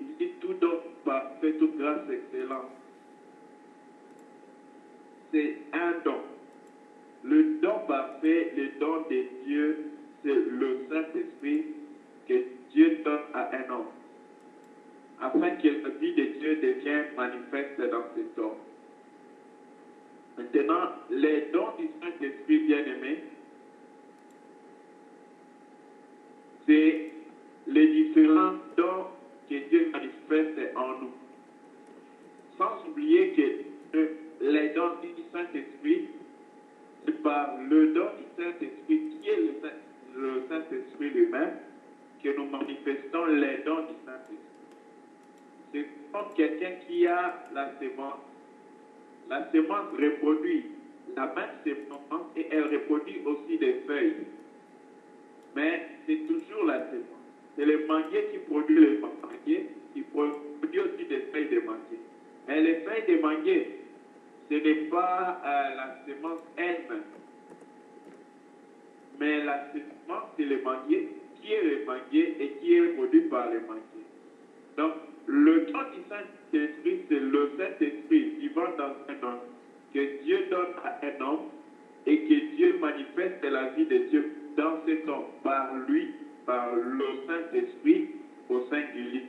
il dit tout don parfait, toute grâce excellente. C'est un don. Le don parfait, le don de Dieu, c'est le Saint-Esprit que Dieu donne à un homme, afin que la vie de Dieu devienne manifeste dans cet homme. Maintenant, les dons du Saint-Esprit bien-aimé, c'est les différents dons que Dieu manifeste en nous. Sans oublier que les dons du Saint-Esprit, c'est par le don du Saint-Esprit qui est le Saint-Esprit lui-même que nous manifestons les dons du Saint-Esprit. C'est comme quelqu'un qui a la sémence. La sémence reproduit la même sémence et elle reproduit aussi des feuilles. Mais c'est toujours la sémence. C'est le manguier qui produit le manguier, qui produit aussi des feuilles de manguier. Mais les feuilles de manguier, ce n'est pas la sémence elle-même. Mais la sémence, c'est le manguier qui est le manguier et qui est produit par le manguier. Donc, le don du Saint-Esprit, c'est le Saint-Esprit vivant dans un homme, que Dieu donne à un homme et que Dieu manifeste la vie de Dieu dans cet homme, par lui, par le Saint-Esprit au singulier.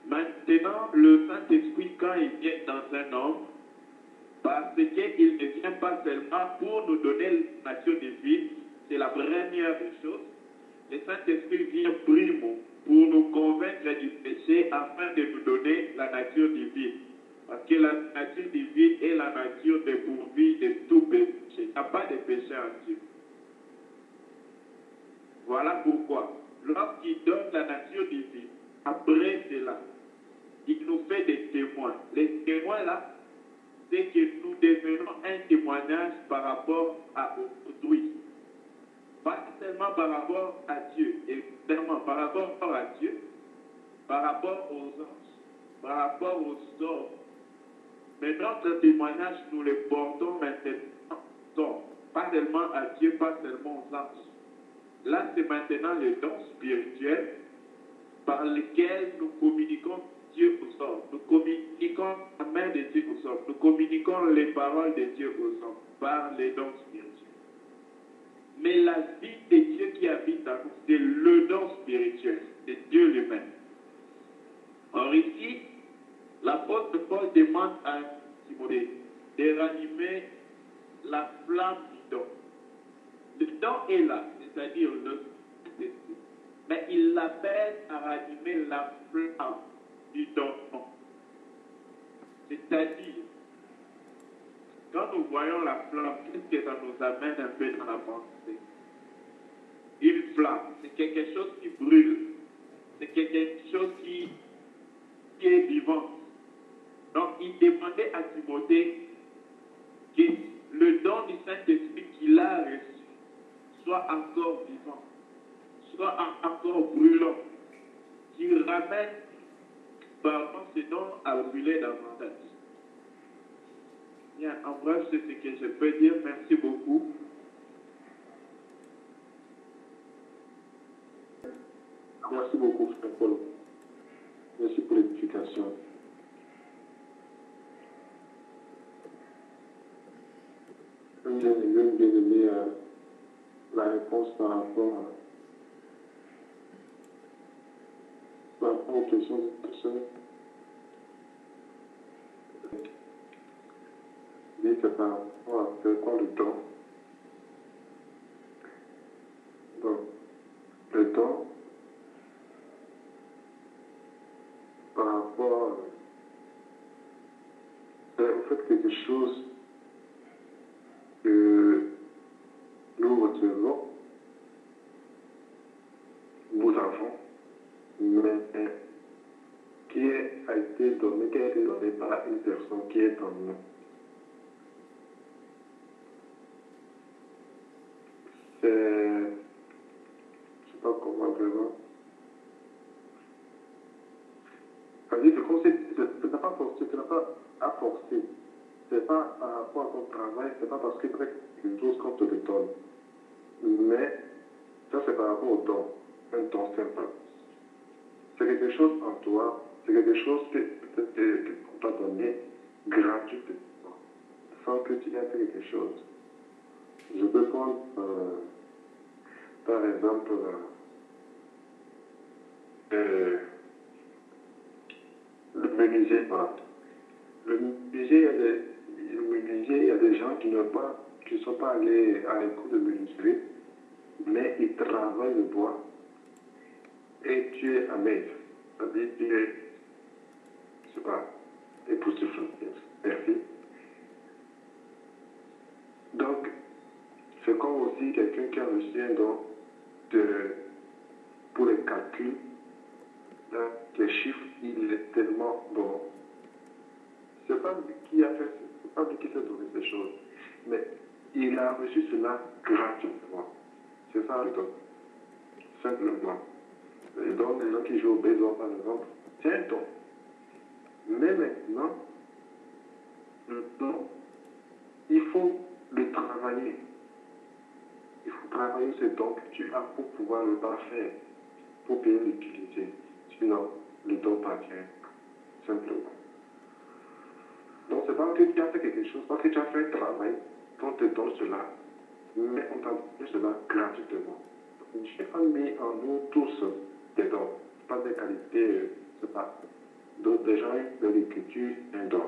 Maintenant, le Saint-Esprit, quand il vient dans un homme, parce qu'il ne vient pas seulement pour nous donner la nature divine, c'est la première des choses. Le Saint-Esprit vient primo pour nous convaincre du péché afin de nous donner la nature divine. Parce que la nature divine est la nature dépourvue de tout péché. Il n'y a pas de péché en Dieu. Voilà pourquoi, lorsqu'il donne la nature divine, après cela, il nous fait des témoins. Les témoins là, c'est que nous devenons un témoignage par rapport à autrui. Pas seulement par rapport à Dieu, évidemment par rapport à Dieu, par rapport aux anges, par rapport aux hommes. Mais notre témoignage, nous le portons maintenant, pas seulement à Dieu, pas seulement aux anges. Là, c'est maintenant le don spirituel par lequel nous communiquons Dieu aux hommes. Nous communiquons la main de Dieu aux hommes. Nous communiquons les paroles de Dieu aux hommes par les dons spirituels. Mais la vie de Dieu qui habite en nous, c'est le don spirituel de Dieu lui-même. Or ici, l'apôtre Paul demande à Timothée de ranimer la flamme du don. Le don est là, c'est-à-dire le Saint-Esprit. Mais il l'appelle à ranimer la flamme du don. C'est-à-dire, quand nous voyons la flamme, qu'est-ce que ça nous amène un peu dans la pensée? Une flamme, c'est quelque chose qui brûle. C'est quelque chose qui est vivant. Donc, il demandait à Timothée que le don du Saint-Esprit qu'il a reçu soit encore vivant, soit encore brûlant, qu'il ramène pardon, ce don a brûlé davantage. Bien, en bref, c'est ce que je peux dire. Merci beaucoup. Merci beaucoup, frère Paul. Merci pour l'édification. J'aime bien aimé la réponse par rapport aux questions de personnes. Dit que par rapport à c'est quoi le temps. Donc, le temps, par rapport, c'est en fait quelque chose que nous retenons, nous avons, mais qui a été donné par une personne qui est en nous. Je ne sais pas comment vraiment. C'est-à-dire que comme tu n'as pas forcé, tu n'as pas à forcer. Ce n'est pas par rapport à ton travail, ce n'est pas parce que c'est quelque chose qu'on te le donne. Mais ça, c'est par rapport au don, un don simple. C'est quelque chose en toi, c'est quelque chose qu'on t'a donné gratuitement, sans que tu aies fait quelque chose. Je peux prendre, par exemple, le menuisier. Le menuisier, il y a des gens qui ne sont pas allés à l'école de menuiserie, mais ils travaillent le bois. Et tu es amazed. C'est-à-dire que tu es, je sais pas, époustouflant. Merci. Donc, c'est comme aussi quelqu'un qui a reçu un don pour les calculs. Là, les chiffres, il est tellement bon. C'est pas lui qui a fait, c'est pas lui qui s'est donné ces choses. Mais il a reçu cela gratuitement. C'est ça le don. Simplement. Le don des gens qui jouent au baseball, par exemple, c'est un don. Mais maintenant, le don, il faut le travailler. Il faut travailler ce don que tu as pour pouvoir le parfaire, pour bien l'utiliser. Sinon, le don parvient simplement. Donc, c'est pas que tu as fait quelque chose, parce que tu as fait un travail, qu'on te donne cela, mais on t'a donné cela gratuitement. Dieu a mis en nous tous des dons, pas des qualités, c'est pas. Donc, des gens de l'écriture, un don.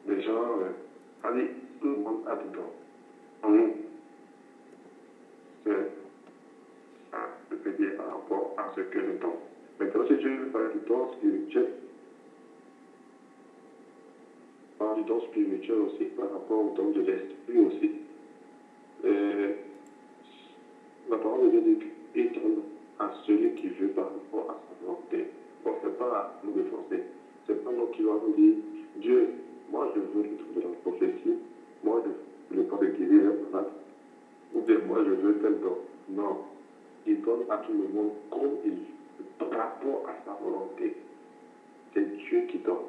Des gens, allez, tout le monde a des dons. En nous. C'est ça, je peux dire par rapport à ce que le don. Maintenant, si tu veux parler du don spirituel, du don spirituel aussi, par rapport au don de l'esprit aussi. La parole de Dieu dit qu'il donne à celui qui veut par rapport à sa volonté. Bon, ce n'est pas à nous de forcer. Ce n'est pas nous qui doit nous dire, Dieu, moi je veux le truc de la prophétie, moi je veux le don de guérir les malades, ou bien moi je veux tel don. Non. Il donne à tout le monde comme il veut, par rapport à sa volonté. C'est Dieu qui donne.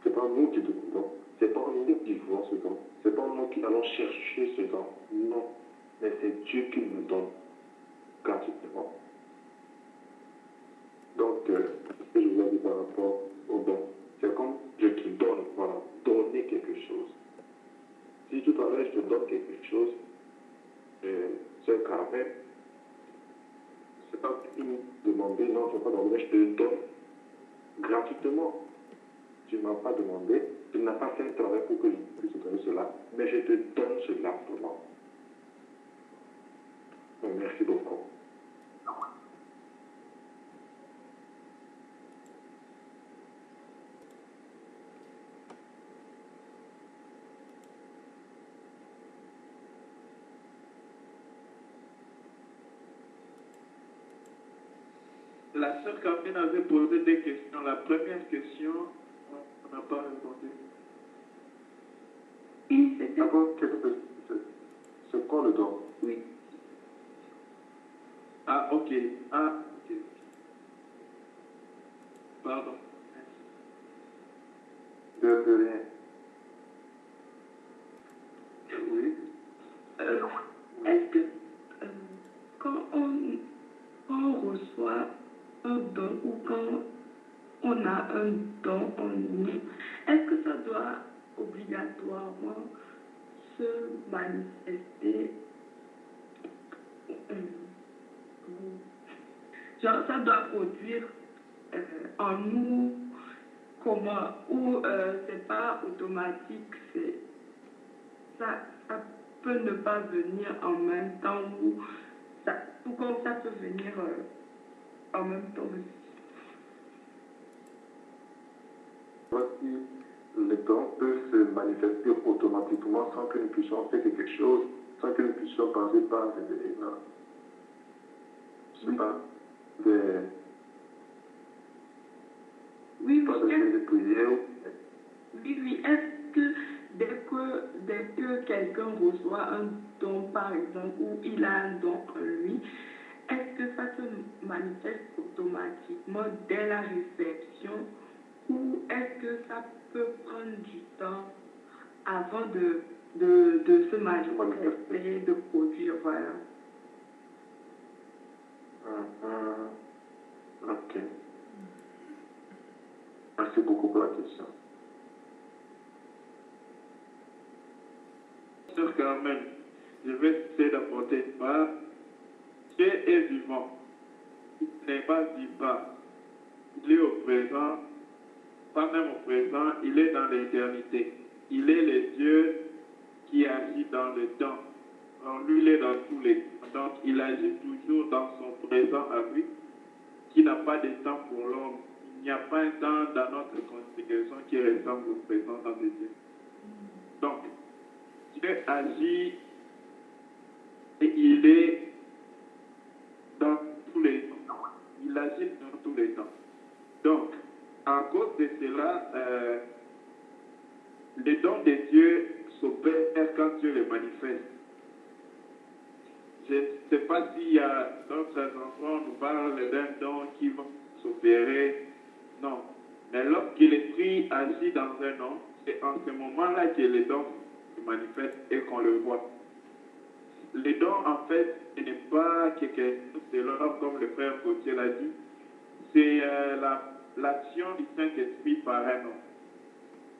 Ce n'est pas nous qui demandons. Ce n'est pas nous qui voulons ce don. Ce n'est pas nous qui allons chercher ce don. Non. Mais c'est Dieu qui nous donne gratuitement. Donc, ce que je vous ai dit par rapport au don, c'est comme je te donne, voilà, donner quelque chose. Si tout à l'heure je te donne quelque chose, c'est un carnet, c'est pas une demander, non, je ne peux pas demander, je te le donne gratuitement. Tu ne m'as pas demandé, tu n'as pas fait un travail pour que je puisse te donner cela, mais je te donne cela vraiment. Donc, merci beaucoup. La sœur Carmen avait posé des questions. La première question, on n'a pas répondu. Oui, c'était. D'abord, c'est quoi le don? Oui. Ah, ok. Ah, ok. Pardon. Merci. quand on reçoit un don ou quand on a un don en nous, est-ce que ça doit obligatoirement se manifester? Genre, ça doit produire en nous comment? Ou c'est pas automatique, ça peut ne pas venir en même temps, ou tout comme ça peut venir en même temps aussi. Voici, le don peut se manifester automatiquement sans que nous puissions faire quelque chose, sans que nous puissions passer par des éléments. Je ne sais pas, Oui, pas de prière. Oui. Est-ce que dès que quelqu'un reçoit un don, par exemple, ou il a un don en lui, est-ce que ça se manifeste automatiquement dès la réception, ou est-ce que ça peut prendre du temps avant de se manifester, de produire, voilà. Ok. Merci beaucoup pour la question. Sœur Carmen, je vais essayer d'apporter une part. Dieu est vivant. Il n'est pas vivant. Il est au présent, pas même au présent, il est dans l'éternité. Il est le Dieu qui agit dans le temps. En lui, il est dans tous les temps. Donc, il agit toujours dans son présent à lui, qui n'a pas de temps pour l'homme. Il n'y a pas un temps dans notre constitution qui ressemble au présent dans les Dieu. Donc, Dieu agit et il est dans tous les temps. Il agit dans tous les temps. Donc, à cause de cela, les dons de Dieu s'opèrent quand Dieu les manifeste. Je ne sais pas s'il y a d'autres enfants nous parlent d'un don qui va s'opérer. Non. Mais lorsque l'Esprit agit dans un don, c'est en ce moment-là que les dons se manifestent et qu'on le voit. Les dons, en fait, ce n'est pas quelque chose de l'homme, comme le frère Gauthier l'a dit. C'est l'action du Saint-Esprit par un homme.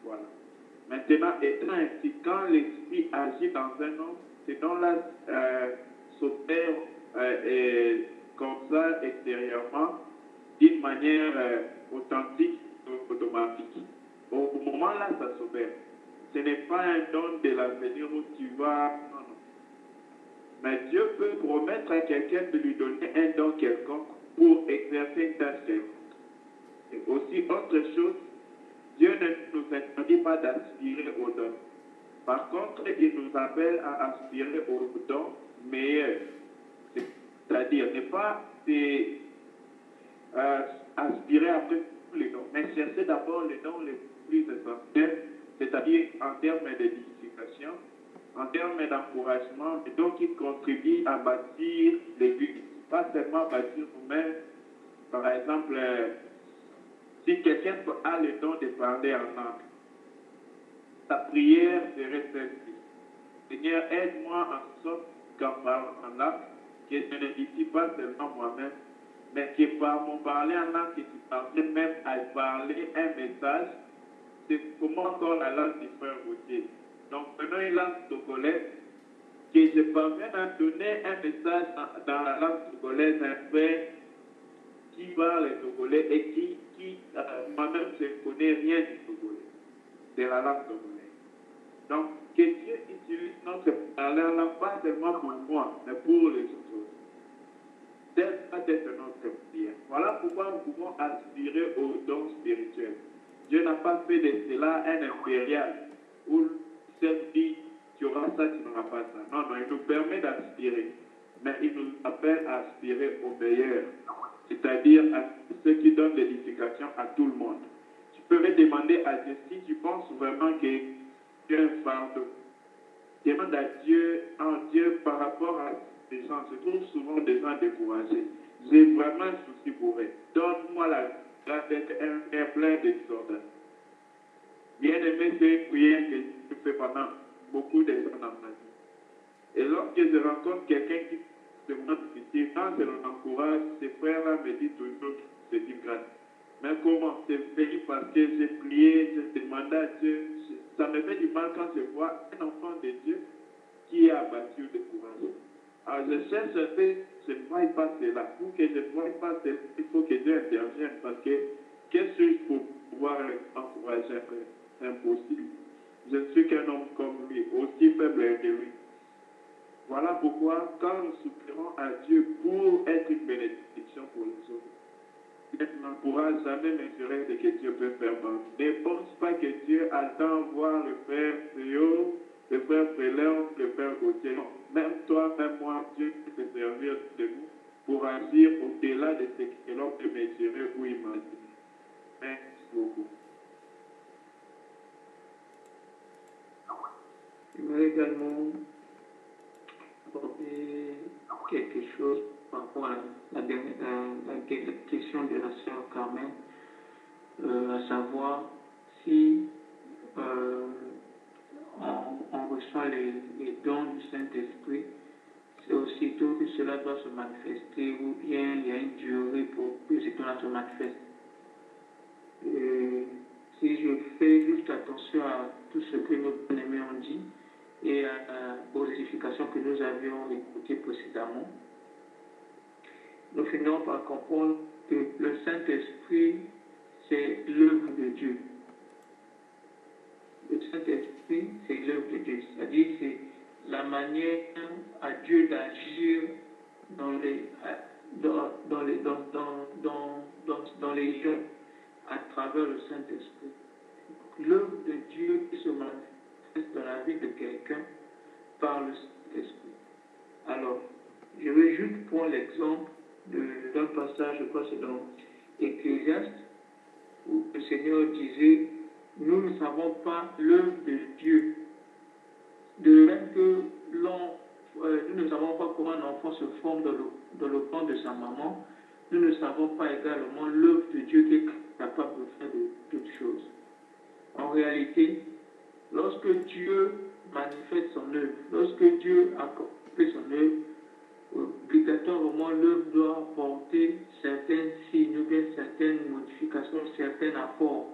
Voilà. Maintenant, étant ainsi, quand l'Esprit agit dans un homme, ces dons-là s'opèrent comme ça extérieurement, d'une manière authentique, automatique. Au moment-là, ça s'opère. Ce n'est pas un don de l'avenir où tu vas... Non, non. Mais Dieu peut promettre à quelqu'un de lui donner un don quelconque pour exercer une tâche quelconque. Et aussi, autre chose, Dieu ne nous interdit pas d'aspirer aux dons. Par contre, il nous appelle à aspirer aux dons meilleurs. C'est-à-dire, ne pas aspirer après tous les dons, mais chercher d'abord les dons les plus essentiels, c'est-à-dire en termes d'édification, en termes d'encouragement, et donc qui contribuent à bâtir l'Église. Pas seulement bâtir nous-mêmes. Par exemple, si quelqu'un a le don de parler en langue, sa prière serait celle-ci. Seigneur, aide-moi en sorte qu'en parlant en langue, que je ne n'édifie pas seulement moi-même, mais que par mon parler en langue, que tu parviennes même à parler un message. C'est comment encore la langue du frère Gauthier. Donc, prenons une langue togolaise, que je parvienne à donner un message dans la langue togolaise à un frère qui parle togolais et qui moi-même, je ne connais rien du togolais, de la langue togolaise. Donc, que Dieu utilise notre parler en langue, pas seulement pour moi, mais pour les autres. Tel va être notre prière. Voilà pourquoi nous pouvons aspirer aux dons spirituels. Dieu n'a pas fait de cela un impérial où seul dit tu auras ça, tu n'auras pas ça. Non, non, il nous permet d'aspirer. Mais il nous appelle à aspirer au meilleur, c'est-à-dire à ceux qui donnent l'édification à tout le monde. Tu peux me demander à Dieu si tu penses vraiment que tu as un fardeau. Demande à Dieu, en Dieu, par rapport à des gens. Je trouve souvent des gens découragés. J'ai vraiment un souci pour eux. Donne-moi la grâce d'être un plein de désordre. Bien-aimé, c'est une prière que je fais pendant beaucoup de temps dans ma vie. Et lorsque je rencontre quelqu'un qui c'est moins difficile. Quand je l'encourage, ces frères-là me disent toujours, c'est du grâce. Mais comment? C'est venu parce que j'ai prié, j'ai demandé à Dieu. Ça me fait du mal quand je vois un enfant de Dieu qui est abattu de courage. Alors je cherche un peu, je ne vois pas cela. Pour que je ne vois pas cela, il faut que Dieu intervienne parce que qu'est-ce qu'il faut pouvoir encourager un frère? Impossible. Je ne suis qu'un homme comme lui, aussi faible que lui. Voilà pourquoi, quand nous soupirons à Dieu pour être une bénédiction pour les autres, il ne pourra jamais mesurer ce que Dieu peut faire pour nous. Ne pense pas que Dieu attend voir le frère Théo, le frère Péléon, le frère Gauthier. Non. Même toi, même moi, Dieu peut se servir de nous pour agir au-delà de ce que l'on peut mesurer ou imaginer. Merci beaucoup. Je voudrais également apporter quelque chose par rapport à la question de la sœur Carmen, à savoir si on reçoit les dons du Saint-Esprit, c'est aussitôt que cela doit se manifester ou bien il y a une durée pour que ce dons se manifeste. Si je fais juste attention à tout ce que nos bien-aimés ont dit et aux explications que nous avions écoutées précédemment, nous finirons par comprendre que le Saint-Esprit, c'est l'œuvre de Dieu. Le Saint-Esprit, c'est l'œuvre de Dieu. C'est-à-dire, c'est la manière à Dieu d'agir dans les gens à travers le Saint-Esprit. L'œuvre de Dieu qui se manifeste dans la vie de quelqu'un par le Saint-Esprit. Alors, je vais juste prendre l'exemple d'un passage, je crois que c'est dans Ecclésiaste, où le Seigneur disait, nous ne savons pas l'œuvre de Dieu. De même que nous ne savons pas comment un enfant se forme dans le ventre de sa maman, nous ne savons pas également l'œuvre de Dieu qui est capable de faire de toutes choses. En réalité, lorsque Dieu manifeste son œuvre, lorsque Dieu accomplit son œuvre, obligatoirement l'œuvre doit apporter certains signes ou bien certaines modifications, certains apports.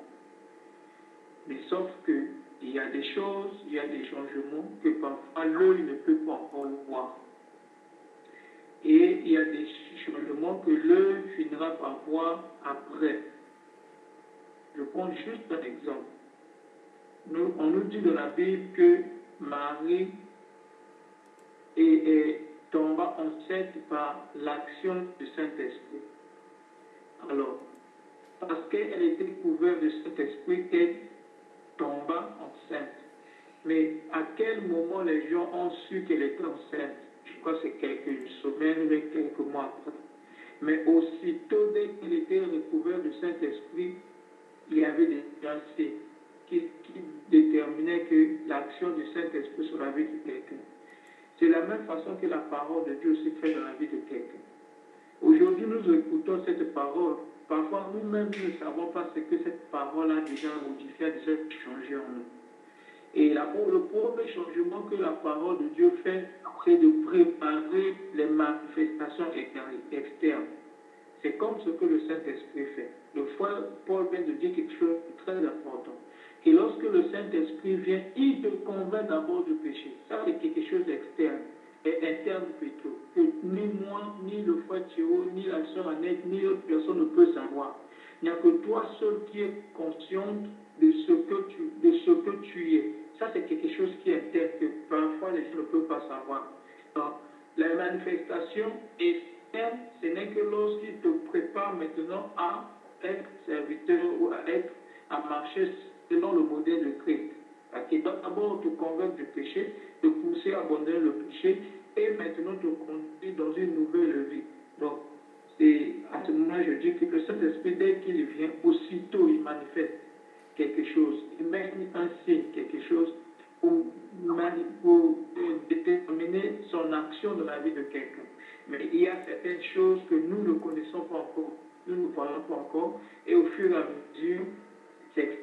Mais sauf que il y a des choses, il y a des changements que parfois l'œil ne peut pas encore voir. Et il y a des changements que l'œil finira par voir après. Je prends juste un exemple. On nous dit dans la Bible que Marie tomba enceinte par l'action du Saint-Esprit. Alors, parce qu'elle était couverte du Saint-Esprit, elle tomba enceinte. Mais à quel moment les gens ont su qu'elle était enceinte? Je crois que c'est quelques semaines ou quelques mois après. Mais aussitôt, dès qu'elle était recouverte du Saint-Esprit, il y avait des signes qui déterminaient que l'action du Saint-Esprit sur la vie de quelqu'un. C'est la même façon que la parole de Dieu aussi fait dans la vie de quelqu'un. Aujourd'hui, nous écoutons cette parole. Parfois, nous-mêmes, nous ne savons pas ce que cette parole a déjà modifié, a déjà changé en nous. Et le premier changement que la parole de Dieu fait, c'est de préparer les manifestations externes. C'est comme ce que le Saint-Esprit fait. Le frère Paul vient de dire quelque chose de très important. Et lorsque le Saint-Esprit vient, il te convainc d'abord du péché. Ça, c'est quelque chose d'externe et interne plutôt. Que ni moi, ni le frère Théo, ni la sœur Annette, ni autre personne ne peut savoir. Il n'y a que toi seul qui es consciente de ce que tu es. Ça, c'est quelque chose qui est interne, que parfois les gens ne peuvent pas savoir. Donc, la manifestation externe, ce n'est que lorsqu'il te prépare maintenant à être serviteur ou à marcher selon le modèle de Christ. Qui doit d'abord te convaincre du péché, te pousser à abandonner le péché et maintenant te conduire dans une nouvelle vie. Donc, c'est à ce moment-là, je dis que le Saint-Esprit, dès qu'il vient, aussitôt il manifeste quelque chose, il met un signe, quelque chose pour déterminer son action dans la vie de quelqu'un. Mais il y a certaines choses que nous ne connaissons pas encore, nous ne voyons pas encore, et au fur et à mesure, ces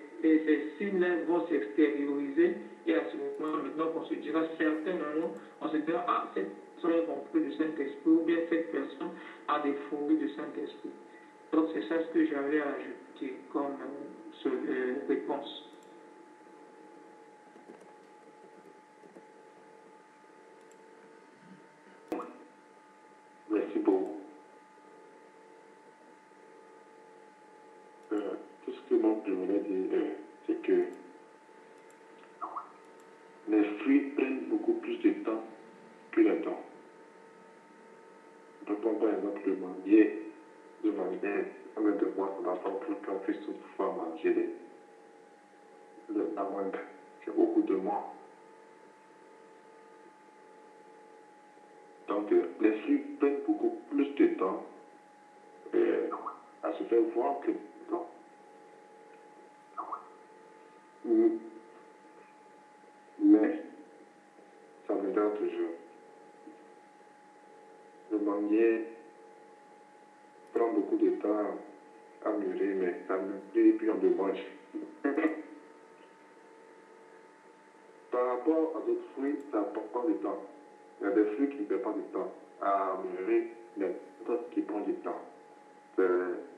signes-là vont s'extérioriser, et à ce moment maintenant qu'on se dira, certains moments, on se dira, sont remplis du Saint-Esprit ou bien cette personne a des fruits du Saint-Esprit. Donc c'est ça ce que j'avais ajouté comme réponse. Merci beaucoup. Tout ce que moi je voulais dire, c'est que les fruits prennent beaucoup plus de temps que le temps. Prenons par exemple le manguier. Le manguier, on a devoir son enfant pour qu'on puisse toutefois manger la mangue. C'est beaucoup de mois. Donc, les fruits prennent beaucoup plus de temps à se faire voir que le temps. Mais, ça me donne toujours. Le manguier prend beaucoup de temps à mûrir, mais ça mûrit et puis on le mange. Par rapport à d'autres fruits, ça prend pas de temps. Il y a des fruits qui ne prennent pas de temps à mûrir, mais d'autres qui prennent du temps.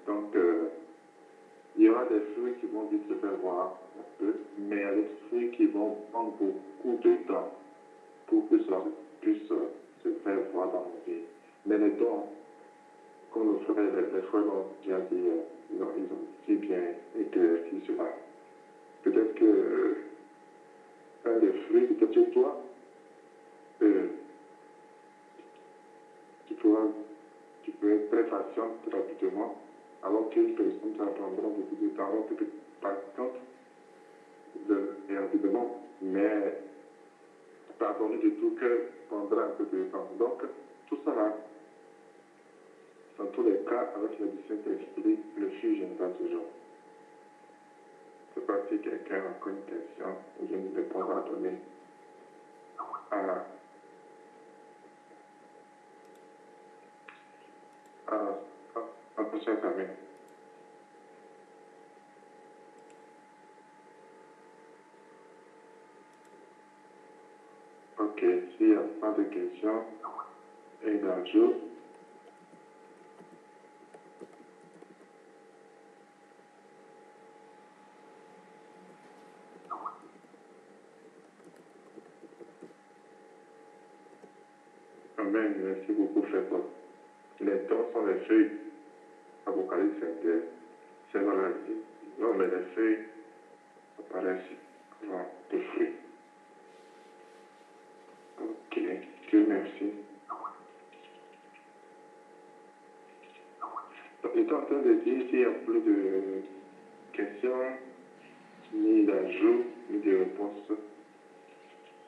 Donc, il y aura des fruits qui vont vite se faire voir un peu, mais il y a des fruits qui vont prendre beaucoup de temps pour que ça puisse se faire voir dans nos vies. Mais les dons, comme les frères l'ont déjà dit, ils ont si bien éclairci cela. Peut-être que un des fruits, peut-être chez toi, tu peux être très patient rapidement, alors qu'une personne ça prendra beaucoup de temps, alors peut-être patiente et rapidement, mais pardonner de tout cœur prendra un peu de temps. Donc, tout ça là, dans tous les cas, avec le Saint-Esprit, le fruit viendra toujours. Je ne sais pas si quelqu'un a encore une question ou une réponse à donner à prochain examen. Ok, s'il n'y a pas de questions et d'ajout, amen, merci beaucoup, frère Paul. Les dons sont les feuilles. Apocalypse 21, c'est dans la vie. Non, mais les feuilles apparaissent avant les fruits. Ok, Dieu merci. Donc, j'étais en train de dire s'il n'y a plus de questions, ni d'ajouts, ni de réponses.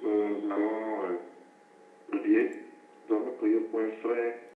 Nous allons